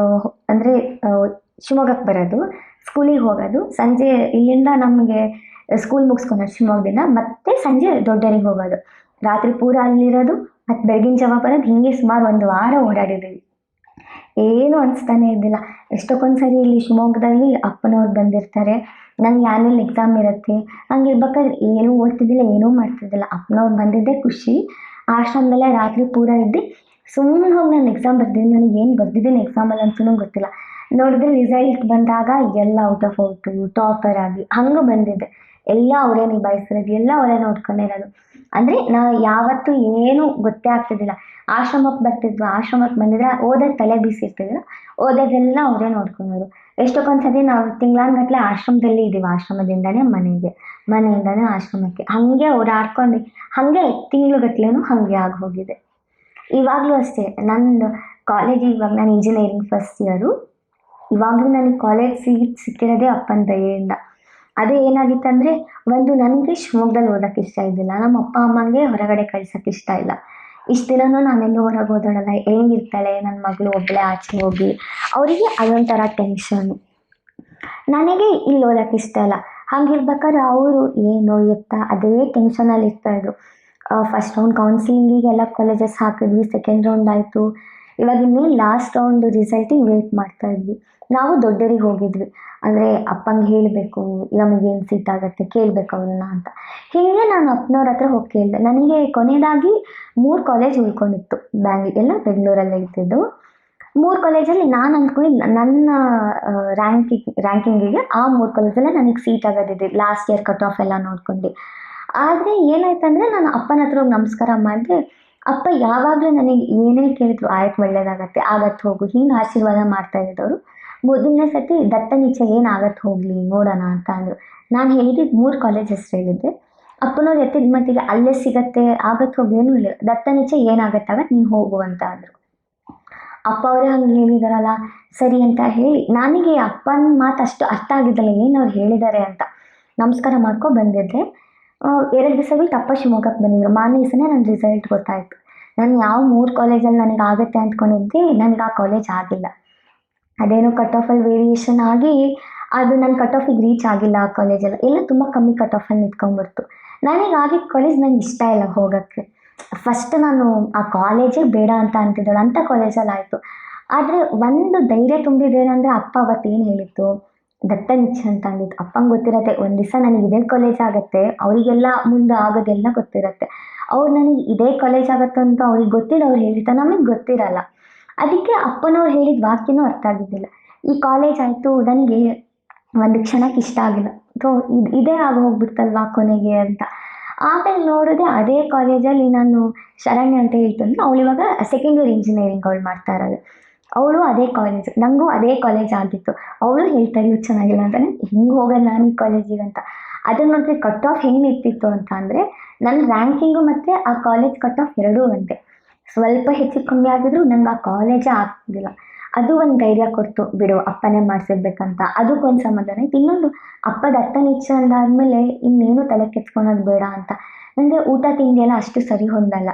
ಅಂದರೆ ಶಿವಮೊಗ್ಗಕ್ಕೆ ಬರೋದು, ಸ್ಕೂಲಿಗೆ ಹೋಗೋದು, ಸಂಜೆ ಇಲ್ಲಿಂದ ನಮಗೆ ಸ್ಕೂಲ್ ಮುಗಿಸ್ಕೊಂಡು ಶಿವಮೊಗ್ಗದಿಂದ ಮತ್ತೆ ಸಂಜೆ ದೊಡ್ಡೇರಿಗೆ ಹೋಗೋದು, ರಾತ್ರಿ ಪೂರ ಅಲ್ಲಿರೋದು, ಮತ್ತು ಬೆಳಗಿನ ಜಾವ ಬರೋದು. ಹೀಗೆ ಸುಮಾರು 1 ವಾರ ಓಡಾಡಿದ್ದೀವಿ. ಏನೂ ಅನಿಸ್ತಾನೆ ಇದ್ದಿಲ್ಲ. ಎಷ್ಟಕ್ಕೊಂದು ಸರಿ ಇಲ್ಲಿ ಶಿವಮೊಗ್ಗದಲ್ಲಿ ಅಪ್ಪನವ್ರು ಬಂದಿರ್ತಾರೆ, ನಂಗೆ ಆ್ಯನ್ಯುವಲ್ ಎಕ್ಸಾಮ್ ಇರುತ್ತೆ, ಹಂಗೆ ಇರ್ಬೇಕಾದ್ರೆ ಏನೂ ಓದ್ತಿದ್ದಿಲ್ಲ, ಏನೂ ಮಾಡ್ತಿದ್ದಿಲ್ಲ. ಅಪ್ಪನವ್ರು ಬಂದಿದ್ದೇ ಖುಷಿ. ಆಶ್ರಮದಲ್ಲೇ ರಾತ್ರಿ ಪೂರ ಇದ್ದು ಸುಮ್ಮನೆ ಹೋಗಿ ನಾನು ಎಕ್ಸಾಮ್ ಬರ್ದಿದ್ದೀನಿ. ನನಗೆ ಏನು ಬರ್ದಿದ್ದೀನಿ ಎಕ್ಸಾಮಲ್ಲಿ ಅಂತಲೂ ಗೊತ್ತಿಲ್ಲ. ನೋಡಿದ್ರೆ ರಿಸಲ್ಟ್ ಬಂದಾಗ ಎಲ್ಲ ಔಟ್ ಆಫ್ ಔಟು, ಟಾಪರ್ ಆಗಿ ಹಂಗೆ ಬಂದಿದ್ದೆ. ಎಲ್ಲ ಅವರೇ ನಿಭಾಯಿಸಿರೋದು, ಎಲ್ಲ ಅವರೇ ನೋಡ್ಕೊಂಡಿರೋದು. ಅಂದರೆ ನಾವು ಯಾವತ್ತೂ ಏನೂ ಗೊತ್ತೇ ಆಗ್ತಿದ್ದಿಲ್ಲ. ಆಶ್ರಮಕ್ಕೆ ಬರ್ತಿದ್ವಿ, ಆಶ್ರಮಕ್ಕೆ ಬಂದಿದ್ರೆ ಓದೋದು ತಲೆ ಬೀಸಿರ್ತಿದ್ರು, ಓದೋದೆಲ್ಲ ಅವರೇ ನೋಡ್ಕೊಳೋರು. ಎಷ್ಟಕ್ಕೊಂದು ಸತಿ ನಾವು ತಿಂಗಳಾನ್ಗಟ್ಲೆ ಆಶ್ರಮದಲ್ಲೇ ಇದ್ದೀವಿ, ಆಶ್ರಮದಿಂದನೇ ಮನೆಗೆ, ಮನೆಯಿಂದನೇ ಆಶ್ರಮಕ್ಕೆ ಹಾಗೆ ಓಡಾಡ್ಕೊಂಡು ಹಾಗೆ ತಿಂಗ್ಳುಗಟ್ಲೆನೂ ಹಾಗೆ ಆಗೋಗಿದೆ. ಇವಾಗಲೂ ಅಷ್ಟೇ, ನಂದು ಕಾಲೇಜಿಗೆ ಇವಾಗ ನಾನು ಇಂಜಿನಿಯರಿಂಗ್ ಫಸ್ಟ್ ಇಯರು. ಇವಾಗಲೂ ನನಗೆ ಕಾಲೇಜ್ ಸೀಟ್ ಸಿಕ್ಕಿರೋದೇ ಅಪ್ಪನ ದಯೆಯಿಂದ. ಅದು ಏನಾಗಿತ್ತಂದರೆ, ಒಂದು ನನಗೆ ಶಿವಮೊಗ್ಗದಲ್ಲಿ ಓದೋಕ್ಕೆ ಇಷ್ಟ ಇದ್ದಿಲ್ಲ, ನಮ್ಮ ಅಪ್ಪ ಅಮ್ಮಂಗೆ ಹೊರಗಡೆ ಕಳ್ಸೋಕ್ಕೆ ಇಷ್ಟ ಇಲ್ಲ. ಇಷ್ಟು ದಿನವೂ ನಾನೆಲ್ಲೂ ಹೊರಗೆ ಓದಾಡಲ್ಲ, ಹೆಂಗಿರ್ತಾಳೆ ನನ್ನ ಮಗಳು ಒಬ್ಬಳೇ ಆಚೆ ಹೋಗಿ, ಅವರಿಗೆ ಅದೊಂಥರ ಟೆನ್ಷನ್ನು. ನನಗೆ ಇಲ್ಲಿ ಓದೋಕ್ಕೆ ಇಷ್ಟ ಇಲ್ಲ. ಹಾಗಿರ್ಬೇಕಾದ್ರೆ ಅವರು ಏನು ಎತ್ತ ಅದೇ ಟೆನ್ಷನಲ್ಲಿ ಇರ್ತಾಯಿದ್ರು. ಫಸ್ಟ್ ರೌಂಡ್ ಕೌನ್ಸಿಲಿಂಗಿಗೆಲ್ಲ ಕಾಲೇಜಸ್ ಹಾಕಿದ್ವಿ, ಸೆಕೆಂಡ್ ರೌಂಡ್ ಆಯಿತು, ಇವಾಗ ಇನ್ನೇನು ಲಾಸ್ಟ್ ರೌಂಡ್ ರಿಸಲ್ಟಿಗೆ ವೇಟ್ ಮಾಡ್ತಾಯಿದ್ವಿ. ನಾವು ದೊಡ್ಡೇರಿಗೆ ಹೋಗಿದ್ವಿ. ಅಂದರೆ ಅಪ್ಪಂಗೆ ಹೇಳಬೇಕು ನಮಗೇನು ಸೀಟ್ ಆಗುತ್ತೆ, ಕೇಳಬೇಕು ಅವ್ರನ್ನ ಅಂತ. ಹೀಗೆ ನಾನು ಅಪ್ಪನವ್ರ ಹತ್ರ ಹೋಗಿ ಕೇಳಿದೆ. ನನಗೆ ಕೊನೆಯದಾಗಿ 3 ಕಾಲೇಜ್ ಉಳ್ಕೊಂಡಿತ್ತು, ಎಲ್ಲ ಬೆಂಗಳೂರಲ್ಲೇ ಇರ್ತಿದ್ದು. 3 ಕಾಲೇಜಲ್ಲಿ ನಾನು ಅಂದ್ಕೊಂಡಿದ್ದು ನನ್ನ ರ್ಯಾಂಕಿಂಗಿಗೆ ಆ 3 ಕಾಲೇಜಲ್ಲೇ ನನಗೆ ಸೀಟ್ ಆಗೋದಿದೆ, ಲಾಸ್ಟ್ ಇಯರ್ ಕಟ್ ಆಫ್ ಎಲ್ಲ ನೋಡ್ಕೊಂಡು. ಆದರೆ ಏನಾಯ್ತಂದರೆ ನಾನು ಅಪ್ಪನ ಹತ್ರ ಹೋಗಿ ನಮಸ್ಕಾರ ಮಾಡಿದೆ. ಅಪ್ಪ ಯಾವಾಗಲೂ ನನಗೆ ಏನೇ ಕೇಳಿದ್ರು, ಆಯ್ತು ಒಳ್ಳೇದಾಗತ್ತೆ, ಆಗತ್ತೆ ಹೋಗು, ಹಿಂಗೆ ಆಶೀರ್ವಾದ ಮಾಡ್ತಾ ಇದ್ದವರು. ಮೊದಲನೇ ಸತಿ ದತ್ತನಿಚ್ಚೆ ಏನಾಗತ್ತೆ ಹೋಗಲಿ ನೋಡೋಣ ಅಂತ ಅಂದರು. ನಾನು ಹೇಳಿದ್ದು 3 ಕಾಲೇಜ್ ಹೆಸರು ಹೇಳಿದ್ದೆ. ಅಪ್ಪನವ್ರು ಎತ್ತಿದ ಮಟ್ಟಿಗೆ ಅಲ್ಲೇ ಸಿಗತ್ತೆ, ಆಗತ್ತೆ ಹೋಗಿ, ಏನೂ ಇಲ್ಲ, ದತ್ತನಿಚ್ಚೆ ಏನಾಗತ್ತಾಗತ್ತೆ ನೀನು ಹೋಗು ಅಂತ ಅಂದರು. ಅಪ್ಪ ಅವರೇ ಹಂಗೆ ಹೇಳಿದಾರಲ್ಲ ಸರಿ ಅಂತ ಹೇಳಿ, ನನಗೆ ಅಪ್ಪನ ಮಾತು ಅಷ್ಟು ಅರ್ಥ ಆಗಿದ್ದಲ್ಲ ಏನು ಅವ್ರು ಹೇಳಿದ್ದಾರೆ ಅಂತ. ನಮಸ್ಕಾರ ಮಾಡ್ಕೊ ಬಂದಿದ್ದೆ. 2 ದಿವಸ ಬಿಟ್ಟು ಅಪ್ಪ ಶಿವಮೊಗ್ಗಕ್ಕೆ ಬಂದಿದ್ರು. ಮಾರನೇ ದಿವಸನೇ ನನ್ನ ರಿಸಲ್ಟ್ ಗೊತ್ತಾಯಿತು. ನಾನು ಯಾವ 3 ಕಾಲೇಜಲ್ಲಿ ನನಗೆ ಆಗುತ್ತೆ ಅಂದ್ಕೊಂಡಿದ್ದೆ, ನನಗೆ ಆ ಕಾಲೇಜ್ ಆಗಿಲ್ಲ. ಅದೇನೋ ಕಟ್ ಆಫಲ್ಲಿ ವೇರಿಯೇಷನ್ ಆಗಿ ಅದು ನನ್ನ ಕಟ್ ಆಫಿಗೆ ರೀಚ್ ಆಗಿಲ್ಲ. ಆ ಕಾಲೇಜೆಲ್ಲ ತುಂಬ ಕಮ್ಮಿ ಕಟ್ ಆಫಲ್ಲಿ ನಿಂತ್ಕೊಂಡ್ಬಿಡ್ತು. ನನಗೆ ಆಗಿದ್ದ ಕಾಲೇಜ್ ನಂಗೆ ಇಷ್ಟ ಇಲ್ಲ ಹೋಗೋಕ್ಕೆ. ಫಸ್ಟ್ ನಾನು ಆ ಕಾಲೇಜೇ ಬೇಡ ಅಂತ ಅಂತಿದ್ದಳು, ಅಂಥ ಕಾಲೇಜಲ್ಲಿ ಆಯಿತು. ಆದರೆ ಒಂದು ಧೈರ್ಯ ತುಂಬಿದ್ದೇನೆಂದರೆ, ಅಪ್ಪ ಅವತ್ತೇನು ಹೇಳಿತ್ತು, ದತ್ತನಿಚ್ಚೆ ಅಂತ ಅಂದಿತ್ತು. ಅಪ್ಪಂಗೆ ಗೊತ್ತಿರತ್ತೆ ಒಂದು ದಿವಸ ನನಗೆ ಇದೇ ಕಾಲೇಜ್ ಆಗುತ್ತೆ, ಅವರಿಗೆಲ್ಲ ಮುಂದೆ ಆಗೋದೆಲ್ಲ ಗೊತ್ತಿರುತ್ತೆ. ಅವ್ರು ನನಗೆ ಇದೇ ಕಾಲೇಜ್ ಆಗುತ್ತೆ ಅಂತ ಅವ್ರಿಗೆ ಗೊತ್ತಿಲ್ಲ, ಅವ್ರು ಹೇಳಿರ್ತಾರೆ, ನಮಗೆ ಗೊತ್ತಿರಲ್ಲ. ಅದಕ್ಕೆ ಅಪ್ಪನವ್ರು ಹೇಳಿದ ವಾಕ್ಯನೂ ಅರ್ಥ ಆಗಿದ್ದಿಲ್ಲ. ಈ ಕಾಲೇಜ್ ಆಯಿತು, ನನಗೆ ಒಂದು ಕ್ಷಣಕ್ಕೆ ಇಷ್ಟ ಆಗಿಲ್ಲ. ಸೊ ಇದೇ ಆಗಿ ಹೋಗ್ಬಿಡ್ತಲ್ವಾ ಕೊನೆಗೆ ಅಂತ. ಆಮೇಲೆ ನೋಡಿದ್ರೆ ಅದೇ ಕಾಲೇಜಲ್ಲಿ ನಾನು ಶರಣ್ಯ ಅಂತ ಹೇಳ್ತಂದ್ರೆ ಅವಳು ಇವಾಗ ಸೆಕೆಂಡ್ ಇಯರ್ ಇಂಜಿನಿಯರಿಂಗ್ ಅವಳು ಮಾಡ್ತಾ ಇರೋದು. ಅವಳು ಅದೇ ಕಾಲೇಜ್, ನನಗೂ ಅದೇ ಕಾಲೇಜ್ ಆಗಿತ್ತು. ಅವಳು ಹೇಳ್ತಾ ಇದ್ಲು ಚೆನ್ನಾಗಿಲ್ಲ ಅಂತಾನೆ, ಹಿಂಗೆ ಹೋಗೋದು ನಾನು ಈ ಕಾಲೇಜಿಗೆ ಅಂತ. ಅದನ್ನು ನೋಡಿದ್ರೆ ಕಟ್ ಆಫ್ ಹೆಂಗೆ ಇರ್ತಿತ್ತು ಅಂತ ಅಂದರೆ, ನನ್ನ ರ್ಯಾಂಕಿಂಗು ಮತ್ತು ಆ ಕಾಲೇಜ್ ಕಟ್ ಆಫ್ ಎರಡೂ ಒಂದೇ. ಸ್ವಲ್ಪ ಹೆಚ್ಚು ಕಮ್ಮಿ ಆಗಿದ್ರು ನಂಗೆ ಆ ಕಾಲೇಜೇ ಆಗ್ತಿದ್ದಿಲ್ಲ. ಅದು ಒಂದು ಧೈರ್ಯ ಕೊಡ್ತು, ಬಿಡು ಅಪ್ಪನೇ ಮಾಡಿಸಿರ್ಬೇಕಂತ, ಅದಕ್ಕೊಂದು ಸಮಾಧಾನ ಇತ್ತು. ಇನ್ನೊಂದು ಅಪ್ಪದ ಅತ್ತನಿಚ್ಛೆ ಅಂದಾದಮೇಲೆ ಇನ್ನೇನು ತಲೆ ಕೆತ್ಕೊಳೋದು ಬೇಡ ಅಂತ. ನನಗೆ ಊಟ ತಿಂಡಿ ಎಲ್ಲ ಅಷ್ಟು ಸರಿ ಹೊಂದಲ್ಲ,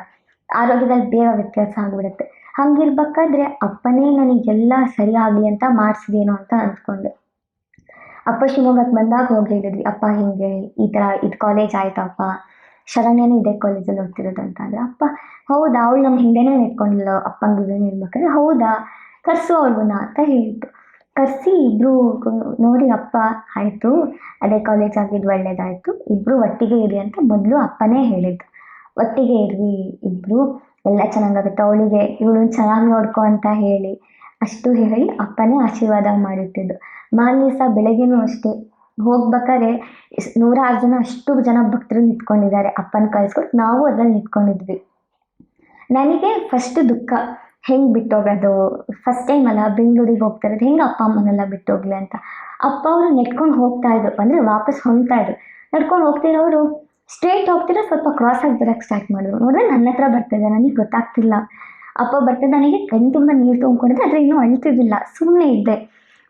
ಆರೋಗ್ಯದಲ್ಲಿ ಬೇಗ ವ್ಯತ್ಯಾಸ ಆಗಿಬಿಡುತ್ತೆ. ಹಂಗಿರ್ಬೇಕಾದ್ರೆ ಅಪ್ಪನೇ ನನಗೆಲ್ಲ ಸರಿ ಆಗಲಿ ಅಂತ ಮಾಡಿಸಿದೇನೋ ಅಂತ ಅಂದ್ಕೊಂಡೆ. ಅಪ್ಪ ಶಿವಮೊಗ್ಗಕ್ಕೆ ಬಂದಾಗ ಹೋಗಿ ಹೇಳಿದ್ವಿ, ಅಪ್ಪ ಹಿಂಗೆ ಈ ಥರ ಇದು ಕಾಲೇಜ್ ಆಯ್ತಪ್ಪ, ಶರಣ್ಯನೂ ಇದೇ ಕಾಲೇಜಲ್ಲಿ ಓದ್ತಿರೋದು ಅಂತ ಅಂದರೆ, ಅಪ್ಪ ಹೌದಾ, ಅವಳು ನಮ್ಮ ಹಿಂದೆನೇ ನಿಂತ್ಕೊಂಡಿಲ್ಲ ಅಪ್ಪಂಗೆ ಇದನ್ನು ಹೇಳ್ಬೇಕಾದ್ರೆ, ಹೌದಾ ಕರೆಸು ಅವಳನ್ನ ಅಂತ ಹೇಳಿತ್ತು. ಕರೆಸಿ ಇಬ್ಬರು ನೋಡಿ, ಅಪ್ಪ ಆಯಿತು ಅದೇ ಕಾಲೇಜ್ ಆಗಿದ್ದು ಒಳ್ಳೇದಾಯಿತು, ಇಬ್ಬರು ಒಟ್ಟಿಗೆ ಇರಿ ಅಂತ ಮೊದಲು ಅಪ್ಪನೇ ಹೇಳಿದ್ದು. ಒಟ್ಟಿಗೆ ಇರ್ವಿ ಇಬ್ಬರು, ಎಲ್ಲ ಚೆನ್ನಾಗಾಗುತ್ತೆ, ಅವಳಿಗೆ ಇವಳು ಚೆನ್ನಾಗಿ ನೋಡ್ಕೊ ಅಂತ ಹೇಳಿ ಅಷ್ಟು ಹೇಳಿ ಅಪ್ಪನೇ ಆಶೀರ್ವಾದ ಮಾಡಿಟ್ಟಿದ್ದು. ಮಾರನೇ ದಿವಸ ಬೆಳಗ್ಗೆನೂ ಅಷ್ಟೇ ಹೋಗ್ಬೇಕಾದ್ರೆ 106 ಜನ, ಅಷ್ಟು ಜನ ಭಕ್ತರು ನಿಂತ್ಕೊಂಡಿದ್ದಾರೆ ಅಪ್ಪನ ಕಳಿಸ್ಕೊಟ್ಟು, ನಾವು ಅದ್ರಲ್ಲಿ ನಿಂತ್ಕೊಂಡಿದ್ವಿ. ನನಗೆ ಫಸ್ಟ್ ದುಃಖ, ಹೆಂಗೆ ಬಿಟ್ಟೋಗೋದು, ಫಸ್ಟ್ ಟೈಮ್ ಅಲ್ಲ ಬೆಂಗಳೂರಿಗೆ ಹೋಗ್ತಾ ಇರೋದು, ಹೆಂಗೆ ಅಪ್ಪ ಅಮ್ಮನೆಲ್ಲ ಬಿಟ್ಟೋಗ್ಲಿ ಅಂತ. ಅಪ್ಪ ಅವರು ನೆಟ್ಕೊಂಡು ಹೋಗ್ತಾಯಿದ್ರು, ಅಂದರೆ ವಾಪಸ್ ಹೊಂದ್ತಾಯಿದ್ರು. ನಡ್ಕೊಂಡು ಹೋಗ್ತಿರೋರು ಸ್ಟ್ರೇಟ್ ಹೋಗ್ತಿರೋ ಸ್ವಲ್ಪ ಕ್ರಾಸ್ ಆಗಿ ಬರೋಕ್ಕೆ ಸ್ಟಾರ್ಟ್ ಮಾಡಿದ್ರು. ನೋಡಿದ್ರೆ ನನ್ನ ಹತ್ರ ಬರ್ತಿದ್ದೆ, ನನಗೆ ಗೊತ್ತಾಗ್ತಿಲ್ಲ. ಅಪ್ಪ ಬರ್ತಿದ್ದ, ನನಗೆ ಕಣ್ಣು ತುಂಬ ನೀರು ತೊಗೊಂಡಿದ್ದೆ, ಆದರೆ ಇನ್ನೂ ಅಳ್ತಿದ್ದಿಲ್ಲ, ಸುಮ್ಮನೆ ಇದ್ದೆ.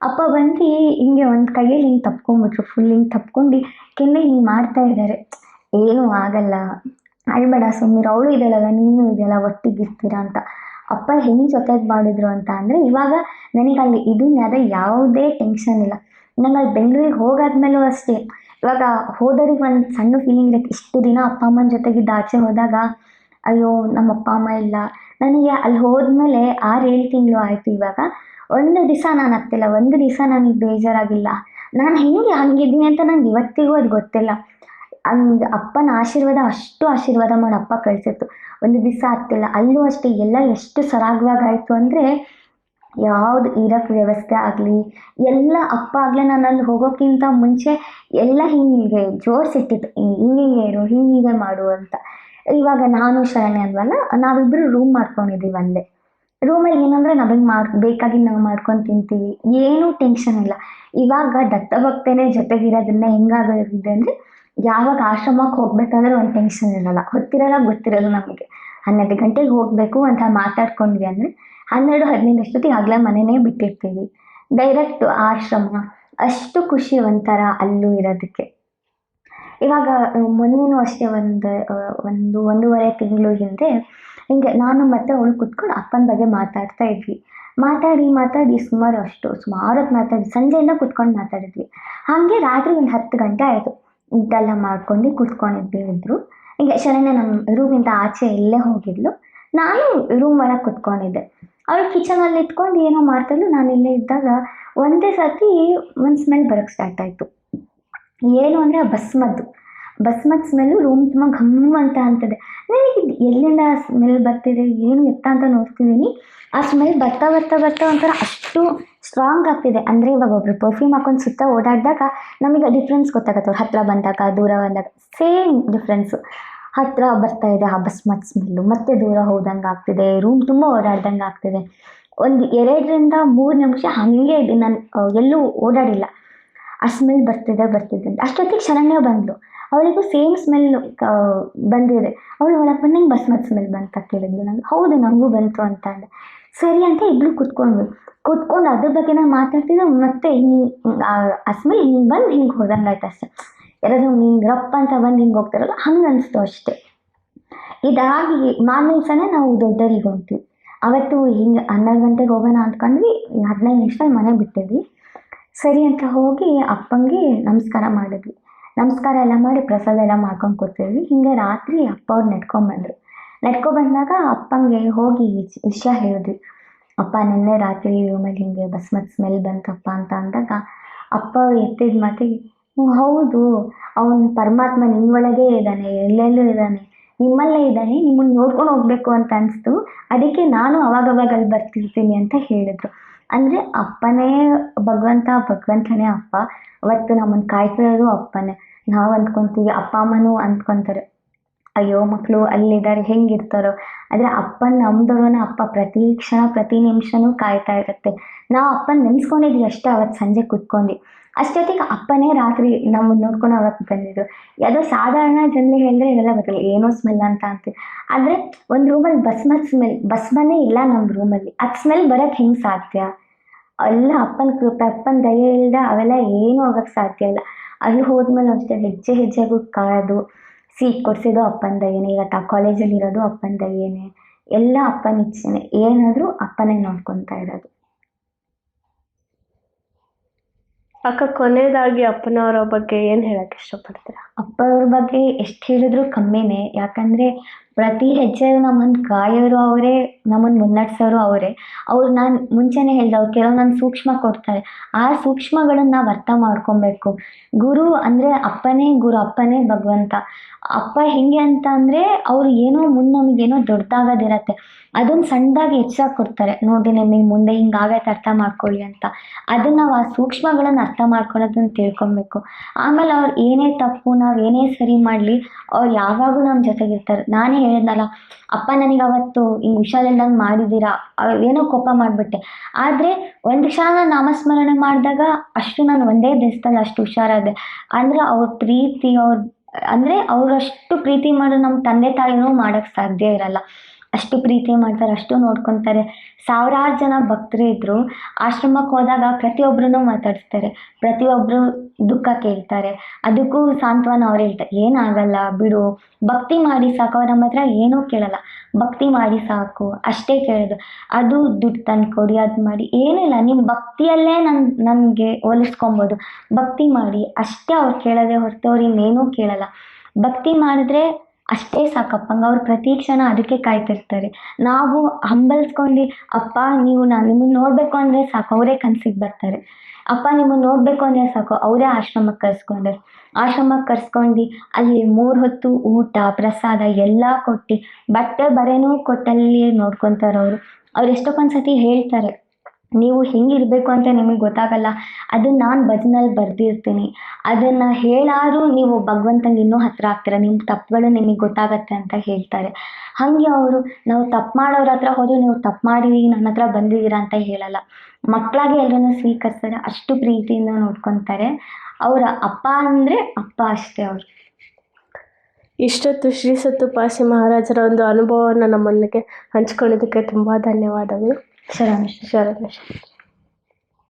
ಅಪ್ಪ ಬಂದು ಹಿಂಗೆ ಒಂದು ಕೈಯಲ್ಲಿ ಹಿಂಗೆ ತಪ್ಕೊಂಡ್ಬಿಟ್ರು, ಫುಲ್ ಹಿಂಗೆ ತಪ್ಕೊಂಡು ಕೆನ್ನೆ ಹಿಂಗೆ ಮಾಡ್ತಾ ಇದ್ದಾರೆ. ಏನೂ ಆಗಲ್ಲ, ಅಳ್ಬೇಡ ಸುಮ್ಮನೆ, ಅವಳು ಇದೆಯಲ್ಲ ನೀನು ಇದೆಯಲ್ಲ ಒಟ್ಟಿಗೆ ಇರ್ತೀರಾ ಅಂತ. ಅಪ್ಪ ಹೆಂಗೆ ಜೊತೆಗೆ ಮಾಡಿದ್ರು ಅಂತ ಅಂದರೆ, ಇವಾಗ ನನಗೆ ಅಲ್ಲಿ ಇದನ್ನ ಯಾವುದೇ ಟೆನ್ಷನ್ ಇಲ್ಲ. ನಂಗೆ ಅಲ್ಲಿ ಬೆಂಗಳೂರಿಗೆ ಹೋಗಾದ್ಮೇಲೂ ಅಷ್ಟೇ, ಇವಾಗ ಹೋದವ್ರಿಗೆ ಒಂದು ಸಣ್ಣ ಫೀಲಿಂಗ್ ಇರುತ್ತೆ, ಇಷ್ಟು ದಿನ ಅಪ್ಪ ಅಮ್ಮನ ಜೊತೆಗಿದ್ದು ಆಚೆ ಹೋದಾಗ ಅಯ್ಯೋ ನಮ್ಮ ಅಪ್ಪ ಅಮ್ಮ ಇಲ್ಲ. ನನಗೆ ಅಲ್ಲಿ ಹೋದ್ಮೇಲೆ 6-7 ತಿಂಗಳು ಆಯಿತು. ಇವಾಗ ಒಂದು ದಿವಸ ನಾನು ಹತ್ತಿಲ್ಲ, ಒಂದು ದಿವಸ ನನಗೆ ಬೇಜಾರಾಗಿಲ್ಲ. ನಾನು ಹೆಂಗೆ ಹಂಗಿದ್ದೀನಿ ಅಂತ ನಂಗೆ ಇವತ್ತಿಗೂ ಅದು ಗೊತ್ತಿಲ್ಲ. ಹಂಗೆ ಅಪ್ಪನ ಆಶೀರ್ವಾದ, ಅಷ್ಟು ಆಶೀರ್ವಾದ ಮಾಡಿ ಅಪ್ಪ ಕಳಿಸಿತ್ತು. ಒಂದು ದಿವಸ ಹತ್ತಿಲ್ಲ. ಅಲ್ಲೂ ಅಷ್ಟೇ ಎಲ್ಲ ಎಷ್ಟು ಸರಾಗವಾಗಾಯಿತು ಅಂದರೆ, ಯಾವುದು ಇರೋಕ್ಕೆ ವ್ಯವಸ್ಥೆ ಆಗಲಿ ಎಲ್ಲ ಅಪ್ಪ ಆಗಲೇ ನಾನು ಅಲ್ಲಿ ಹೋಗೋಕ್ಕಿಂತ ಮುಂಚೆ ಎಲ್ಲ ಹಿಂಗೆ ಜೋಡಿಸಿಟ್ಟಿತ್ತು, ಹಿಂಗೆ ಇರು, ಹೀಗೆ ಮಾಡು ಅಂತ. ಇವಾಗ ನಾನು ಶರಣ್ಯ ಅಲ್ವಲ್ಲ, ನಾವಿಬ್ಬರು ರೂಮ್ ಮಾಡ್ಕೊಂಡಿದ್ದೀವಿ ಅಲ್ಲೇ. ರೂಮಲ್ಲಿ ಏನಂದರೆ ನಮಗೆ ಬೇಕಾಗಿ ನಾವು ಮಾಡ್ಕೊಂಡು ತಿಂತೀವಿ, ಏನೂ ಟೆನ್ಷನ್ ಇಲ್ಲ. ಇವಾಗ ದತ್ತಭಕ್ತನೇ ಜೊತೆಗಿರೋದನ್ನ ಹೆಂಗಾಗಿದೆ ಅಂದರೆ, ಯಾವಾಗ ಆಶ್ರಮಕ್ಕೆ ಹೋಗ್ಬೇಕಂದ್ರೆ ಒಂದು ಟೆನ್ಷನ್ ಇರಲ್ಲ, ಗೊತ್ತಿರಲ್ಲ ನಮಗೆ. 12 ಗಂಟೆಗೆ ಹೋಗಬೇಕು ಅಂತ ಮಾತಾಡ್ಕೊಂಡ್ವಿ ಅಂದರೆ 12-15 ಅಷ್ಟೊತ್ತಿಗೆ ಆಗಲೇ ಮನೆಯೇ ಬಿಟ್ಟಿರ್ತೀವಿ. ಡೈರೆಕ್ಟು ಆಶ್ರಮ, ಅಷ್ಟು ಖುಷಿ ಒಂಥರ ಅಲ್ಲೂ ಇರೋದಕ್ಕೆ. ಇವಾಗ ಮೊನ್ನೆನೂ ಅಷ್ಟೇ ಒಂದೂವರೆ ತಿಂಗಳು ಹಿಂದೆ ಹಿಂಗೆ ನಾನು ಮತ್ತು ಅವಳು ಕೂತ್ಕೊಂಡು ಅಪ್ಪನ ಬಗ್ಗೆ ಮಾತಾಡ್ತಾ ಇದ್ವಿ. ಮಾತಾಡಿ ಸುಮಾರು ಹೊತ್ತು ಮಾತಾಡಿ ಸಂಜೆಯಿಂದ ಕೂತ್ಕೊಂಡು ಮಾತಾಡಿದ್ವಿ. ಹಾಗೆ ರಾತ್ರಿ ಒಂದು 10 ಗಂಟೆ ಆಯಿತು. ಊಟೆಲ್ಲ ಮಾಡ್ಕೊಂಡು ಕೂತ್ಕೊಂಡಿದ್ವಿ ಇಬ್ಬರು. ಹಿಂಗೆ ಶರಣ್ಯ ನಮ್ಮ ರೂಮಿಂದ ಆಚೆ ಎಲ್ಲೇ ಹೋಗಿದ್ಲು, ನಾನು ರೂಮ್ ಒಳಗೆ ಕೂತ್ಕೊಂಡಿದ್ದೆ. ಅವಳು ಕಿಚನಲ್ಲಿ ಇಟ್ಕೊಂಡು ಏನೋ ಮಾಡ್ತಾಯಿದ್ಲು, ನಾನು ಇಲ್ಲೇ ಇದ್ದಾಗ ಒಂದೇ ಸರ್ತಿ ಒಂದು ಸ್ಮೆಲ್ ಬರೋಕ್ಕೆ ಸ್ಟಾರ್ಟ್ ಆಯಿತು. ಏನು ಅಂದರೆ ಆ ಭಸ್ಮದ ಸ್ಮೆಲ್ಲು ರೂಮ್ ತುಂಬ ಘಮ್ ಅಂತ ಅಂತದೆ. ನನಗೆ ಎಲ್ಲಿಂದ ಸ್ಮೆಲ್ ಬರ್ತಿದೆ, ಏನು ಎತ್ತ ಅಂತ ನೋಡ್ತಿದ್ದೀನಿ. ಆ ಸ್ಮೆಲ್ ಬರ್ತಾ ಒಂಥರ ಅಷ್ಟು ಸ್ಟ್ರಾಂಗ್ ಆಗ್ತಿದೆ. ಅಂದರೆ ಇವಾಗ ಒಬ್ಬರು ಪರ್ಫ್ಯೂಮ್ ಹಾಕೊಂಡು ಸುತ್ತ ಓಡಾಡಿದಾಗ ನಮಗೆ ಡಿಫ್ರೆನ್ಸ್ ಗೊತ್ತಾಗತ್ತೆ, ಅವ್ರು ಹತ್ತಿರ ಬಂದಾಗ ದೂರ ಬಂದಾಗ ಸೇಮ್ ಡಿಫ್ರೆನ್ಸು. ಹತ್ತಿರ ಬರ್ತಾ ಇದೆ ಆ ಭಸ್ಮದ ಸ್ಮೆಲ್ಲು, ಮತ್ತೆ ದೂರ ಹೋದಂಗೆ ಆಗ್ತಿದೆ, ರೂಮ್ ತುಂಬ ಓಡಾಡ್ದಂಗೆ ಆಗ್ತಿದೆ. ಒಂದು 2-3 ನಿಮಿಷ ಹಾಗೆ ಇದೆ, ನಾನು ಎಲ್ಲೂ ಓಡಾಡಿಲ್ಲ. ಆ ಸ್ಮೆಲ್ ಬರ್ತಿದೆ ಅಂತ ಅಷ್ಟೊತ್ತಿಗೆ ಶರಣ್ಯ ಬಂದಳು. ಅವಳಿಗೂ ಸೇಮ್ ಸ್ಮೆಲ್ ಬಂದಿದೆ. ಅವಳು ಒಳಗೆ ಬಂದು ನಂಗೆ ಭಸ್ಮದ ಸ್ಮೆಲ್ ಬಂತ ಕೇಳಿದ್ಲು. ನಂಗೆ ಹೌದು ನನಗೂ ಬಂತು ಅಂತ ಅಂದೆ. ಸರಿ ಅಂತ ಇಬ್ಬರು ಕೂತ್ಕೊಂಡು ಅದ್ರ ಬಗ್ಗೆ ನಾನು ಮಾತಾಡ್ತಿದ್ದೆ. ಮತ್ತೆ ಹಿಂಗೆ ಆ ಸ್ಮೆಲ್ ಹಿಂಗೆ ಬಂದು ಹಿಂಗೆ ಹೋದಂಗೆ ಆಯ್ತು ಅಷ್ಟೆ. ಯಾರಾದರೂ ಹಿಂಗೆ ರಪ್ಪ ಅಂತ ಬಂದು ಹಿಂಗೆ ಹೋಗ್ತಾರಲ್ಲ, ಹಂಗೆ ಅನಿಸ್ತು ಅಷ್ಟೇ. ಇದಾಗಿ ಮಾರನೇ ದಿವಸನೇ ನಾವು ದೊಡ್ಡರಿಗೆ ಹೊಂಟ್ವಿ. ಅವತ್ತು ಹಿಂಗೆ 12 ಗಂಟೆಗೆ ಹೋಗೋಣ ಅಂದ್ಕೊಂಡ್ವಿ. 15 ನಿಮಿಷದಲ್ಲಿ ಮನೆ ಬಿಟ್ಟಿದ್ವಿ. ಸರಿ ಅಂತ ಹೋಗಿ ಅಪ್ಪಂಗೆ ನಮಸ್ಕಾರ ಮಾಡಿದ್ವಿ. ನಮಸ್ಕಾರ ಎಲ್ಲ ಮಾಡಿ ಪ್ರಸಾದ ಎಲ್ಲ ಮಾಡ್ಕೊಂಡು ಕೂತಿದ್ವಿ. ಹಿಂಗೆ ರಾತ್ರಿ ಅಪ್ಪ ಅವ್ರು ನಡ್ಕೊಬಂದಾಗ ಅಪ್ಪಂಗೆ ಹೋಗಿ ವಿಷಯ ಹೇಳಿದ್ವಿ. ಅಪ್ಪ ನಿನ್ನೆ ರಾತ್ರಿ ರೂಮಲ್ಲಿ ಹಿಂಗೆ ಭಸ್ಮದ ಸ್ಮೆಲ್ ಬಂತಪ್ಪ ಅಂತ ಅಂದಾಗ ಅಪ್ಪ ಎತ್ತಿದ ಮಾತಿಗೆ ಹೌದು, ಅವನು ಪರಮಾತ್ಮ ನಿಮ್ಮೊಳಗೇ ಇದ್ದಾನೆ, ಎಲ್ಲೆಲ್ಲೂ ಇದ್ದಾನೆ, ನಿಮ್ಮಲ್ಲೇ ಇದ್ದಾನೆ, ನಿಮ್ಮನ್ನು ನೋಡ್ಕೊಂಡು ಹೋಗಬೇಕು ಅಂತ ಅನಿಸ್ತು, ಅದಕ್ಕೆ ನಾನು ಅವಾಗವಾಗ ಅಲ್ಲಿ ಬರ್ತಿರ್ತೀನಿ ಅಂತ ಹೇಳಿದ್ರು. ಅಂದರೆ ಅಪ್ಪನೇ ಭಗವಂತ, ಭಗವಂತನೇ ಅಪ್ಪ. ಅವತ್ತು ನಮ್ಮನ್ನು ಕಾಯ್ತಿರೋದು ಅಪ್ಪನೇ. ನಾವು ಅಂದ್ಕೊತೀವಿ, ಅಪ್ಪ ಅಮ್ಮನೂ ಅಂದ್ಕೊತಾರೆ, ಅಯ್ಯೋ ಮಕ್ಕಳು ಅಲ್ಲಿದ್ದಾರೆ ಹೆಂಗಿರ್ತಾರೋ. ಆದರೆ ಅಪ್ಪನ ನಮ್ದೊಳನ ಅಪ್ಪ ಪ್ರತಿ ಕ್ಷಣ ಪ್ರತಿ ನಿಮಿಷನೂ ಕಾಯ್ತಾ ಇರುತ್ತೆ. ನಾವು ಅಪ್ಪನ ನೆನೆಸ್ಕೊಂಡಿದ್ವಿ ಅಷ್ಟೇ ಅವತ್ತು ಸಂಜೆ ಕುತ್ಕೊಂಡು. ಅಷ್ಟೊತ್ತಿಗೆ ಅಪ್ಪನೇ ರಾತ್ರಿ ನಮ್ಮನ್ನು ನೋಡ್ಕೊಂಡು ಅವತ್ತು ಬಂದಿದ್ರು. ಯಾವುದೋ ಸಾಧಾರಣ ಜನರಿಗೆ ಹೇಳಿದ್ರೆ ಇದೆಲ್ಲ ಗೊತ್ತಿಲ್ಲ, ಏನೋ ಸ್ಮೆಲ್ ಅಂತ ಅಂತೀವಿ. ಆದರೆ ಒಂದು ರೂಮಲ್ಲಿ ಭಸ್ಮನೇ ಇಲ್ಲ ನಮ್ಮ ರೂಮಲ್ಲಿ. ಅದು ಸ್ಮೆಲ್ ಬರೋಕ್ಕೆ ಹೆಂಗೆ ಸಾಧ್ಯ? ಎಲ್ಲ ಅಪ್ಪನ ಕೃಪೆ, ಅಪ್ಪನ ದಯೆ ಇಲ್ಲದೆ ಅವೆಲ್ಲ ಏನೂ ಆಗೋಕ್ಕೆ ಸಾಧ್ಯ ಇಲ್ಲ. ಅಲ್ಲಿ ಹೋದ್ಮೇಲೆ ಅಷ್ಟೇ ಹೆಜ್ಜೆ ಹೆಜ್ಜೆಗೂ ಕಾದು ಸೀಟ್ ಕೊಡಿಸಿದ್ದು ಅಪ್ಪನ ದಯೆನೇ. ಇವತ್ತು ಆ ಕಾಲೇಜಲ್ಲಿ ಇರೋದು ಅಪ್ಪನ ದಯೆನೇ. ಎಲ್ಲ ಅಪ್ಪನ ಇಚ್ಛೆನೇ. ಏನಾದರೂ ಅಪ್ಪನೇ ನೋಡ್ಕೊತಾ ಇರೋದು. ಅಕ್ಕ, ಕೊನೆಯದಾಗಿ ಅಪ್ಪನವರ ಬಗ್ಗೆ ಏನು ಹೇಳಕ್ಕೆ ಇಷ್ಟಪಡ್ತೀರಾ? ಅಪ್ಪ ಅವ್ರ ಬಗ್ಗೆ ಎಷ್ಟು ಹೇಳಿದ್ರು ಕಮ್ಮಿನೇ. ಯಾಕಂದರೆ ಪ್ರತಿ ಹೆಜ್ಜೆಯೂ ನಮ್ಮನ್ನು ಕಾಯೋರು ಅವರೇ, ನಮ್ಮನ್ನು ಮುನ್ನಡೆಸೋರು ಅವರೇ. ಅವ್ರು ನಾನು ಮುಂಚೆನೇ ಹೇಳಿದೆ, ಅವ್ರು ಕೆಲವೊಂದೊಂದು ಸೂಕ್ಷ್ಮ ಕೊಡ್ತಾರೆ. ಆ ಸೂಕ್ಷ್ಮಗಳನ್ನು ನಾವು ಅರ್ಥ ಮಾಡ್ಕೊಬೇಕು. ಗುರು ಅಂದರೆ ಅಪ್ಪನೇ ಗುರು, ಅಪ್ಪನೇ ಭಗವಂತ. ಅಪ್ಪ ಹೆಂಗೆ ಅಂತ ಅಂದರೆ ಅವರು ಏನೋ ಮುಂದೆ ನಮಗೇನೋ ದೊಡ್ಡದಾಗೋದಿರತ್ತೆ, ಅದೊಂದು ಸಣ್ಣದಾಗಿ ಹೆಚ್ಚಾಗಿ ಕೊಡ್ತಾರೆ. ನೋಡಿ ನಿಮಗೆ ಮುಂದೆ ಹಿಂಗಾಗೈತೆ ಅರ್ಥ ಮಾಡ್ಕೊಳ್ಳಿ ಅಂತ. ಅದನ್ನು ನಾವು ಆ ಸೂಕ್ಷ್ಮಗಳನ್ನು ಅರ್ಥ ಮಾಡ್ಕೊಳ್ಳೋದನ್ನು ತಿಳ್ಕೊಬೇಕು. ಆಮೇಲೆ ಅವ್ರು ಏನೇ ತಪ್ಪು, ನಾವು ಏನೇ ಸರಿ ಮಾಡಲಿ, ಅವ್ರು ಯಾವಾಗಲೂ ನಮ್ಮ ಜೊತೆಗಿರ್ತಾರೆ. ನಾನೇ ಹೇಳಿದ್ನಲ್ಲ, ಅಪ್ಪ ನನಗೆ ಅವತ್ತು ಹಿಂಗೆ ಹುಷಾರಿಲ್ದಂಗೆ ಮಾಡಿದ್ದೀರಾ, ಏನೋ ಕೋಪ ಮಾಡಿಬಿಟ್ಟೆ. ಆದರೆ ಒಂದು ಕ್ಷಣ ನಾನು ನಾಮಸ್ಮರಣೆ ಮಾಡಿದಾಗ ಅಷ್ಟು ನಾನು ಒಂದೇ ದಿವಸದಲ್ಲಿ ಅಷ್ಟು ಹುಷಾರಾದೆ. ಅಂದರೆ ಅವ್ರ ಪ್ರೀತಿ, ಅಂದರೆ ಅವರಷ್ಟು ಪ್ರೀತಿ ಮಾಡೋ ನಮ್ಮ ತಂದೆ ತಾಯಿನೂ ಮಾಡೋಕ್ಕೆ ಸಾಧ್ಯ ಇರಲ್ಲ. ಅಷ್ಟು ಪ್ರೀತಿ ಮಾಡ್ತಾರೆ, ಅಷ್ಟು ನೋಡ್ಕೊತಾರೆ. ಸಾವಿರಾರು ಜನ ಭಕ್ತರು ಇದ್ದರು. ಆಶ್ರಮಕ್ಕೆ ಹೋದಾಗ ಪ್ರತಿಯೊಬ್ಬರೂ ಮಾತಾಡಿಸ್ತಾರೆ, ಪ್ರತಿಯೊಬ್ಬರು ದುಃಖ ಕೇಳ್ತಾರೆ. ಅದಕ್ಕೂ ಸಾಂತ್ವನ ಅವ್ರು ಹೇಳ್ತಾರೆ, ಏನಾಗಲ್ಲ ಬಿಡು, ಭಕ್ತಿ ಮಾಡಿ ಸಾಕು. ಅವ್ರು ನಮ್ಮ ಹತ್ರ ಏನೂ ಕೇಳಲ್ಲ, ಭಕ್ತಿ ಮಾಡಿ ಸಾಕು ಅಷ್ಟೇ ಕೇಳೋದು. ಅದು ದುಡ್ಡು ತಂದು ಕೊಡಿ, ಅದು ಮಾಡಿ, ಏನಿಲ್ಲ, ನಿಮ್ಮ ಭಕ್ತಿಯಲ್ಲೇ ನನಗೆ ಹೋಲಿಸ್ಕೊಬೋದು. ಭಕ್ತಿ ಮಾಡಿ ಅಷ್ಟೇ ಅವ್ರು ಕೇಳೋದೇ ಹೊರತು ಅವ್ರು ಇನ್ನೇನೂ ಕೇಳಲ್ಲ. ಭಕ್ತಿ ಮಾಡಿದ್ರೆ ಅಷ್ಟೇ ಸಾಕಪ್ಪಂಗೆ. ಅವ್ರು ಪ್ರತಿ ಕ್ಷಣ ಅದಕ್ಕೆ ಕಾಯ್ತಿರ್ತಾರೆ. ನಾವು ಹಂಬಲಿಸ್ಕೊಂಡು, ಅಪ್ಪ ನೀವು ನಿಮ್ಮನ್ನು ನೋಡಬೇಕು ಅಂದರೆ ಸಾಕು, ಅವರೇ ಕನಸಿಗೆ ಬರ್ತಾರೆ. ಅಪ್ಪ ನಿಮ್ಮನ್ನು ನೋಡಬೇಕು ಅಂದರೆ ಸಾಕು, ಅವರೇ ಆಶ್ರಮಕ್ಕೆ ಕರ್ಸ್ಕೊಂಡು ಅಲ್ಲಿ 3 ಹೊತ್ತು ಊಟ ಪ್ರಸಾದ ಎಲ್ಲ ಕೊಟ್ಟು, ಬಟ್ಟೆ ಬರೆನೂ ಕೊಟ್ಟಲ್ಲಿ ನೋಡ್ಕೊತಾರೆ ಅವರು. ಅವ್ರು ಎಷ್ಟೊಂದು ಸತಿ ಹೇಳ್ತಾರೆ, ನೀವು ಹೆಂಗಿರಬೇಕು ಅಂತ ನಿಮಗೆ ಗೊತ್ತಾಗಲ್ಲ, ಅದನ್ನು ನಾನು ಭಜನಲ್ಲಿ ಬರೆದಿರ್ತೀನಿ, ಅದನ್ನು ಹೇಳಾರು ನೀವು ಭಗವಂತನಿಗೆ ಇನ್ನೂ ಹತ್ತಿರ ಆಗ್ತೀರ, ನಿಮ್ಮ ತಪ್ಪುಗಳು ನಿಮಗೆ ಗೊತ್ತಾಗತ್ತೆ ಅಂತ ಹೇಳ್ತಾರೆ. ಹಾಗೆ ಅವರು ನಾವು ತಪ್ಪು ಮಾಡೋರ ಹತ್ರ ಹೋದರೂ ನೀವು ತಪ್ಪು ಮಾಡಿದೀನಿ ನನ್ನ ಹತ್ರ ಬಂದಿದ್ದೀರಾ ಅಂತ ಹೇಳಲ್ಲ. ಮಕ್ಕಳಾಗಿ ಎಲ್ಲರನ್ನೂ ಸ್ವೀಕರಿಸ್ತಾರೆ, ಅಷ್ಟು ಪ್ರೀತಿಯಿಂದ ನೋಡ್ಕೊತಾರೆ. ಅವರ ಅಪ್ಪ ಅಂದರೆ ಅಪ್ಪ ಅಷ್ಟೇ ಅವರು. ಇಷ್ಟೊತ್ತು ಶ್ರೀ ಸತ್ತುಪಾಸಿ ಮಹಾರಾಜರ ಒಂದು ಅನುಭವವನ್ನು ನಮ್ಮೊಂದಿಗೆ ಹಂಚ್ಕೊಂಡಿದ್ದಕ್ಕೆ ತುಂಬ ಧನ್ಯವಾದಗಳು. ಶರಣು. ಶರಣ.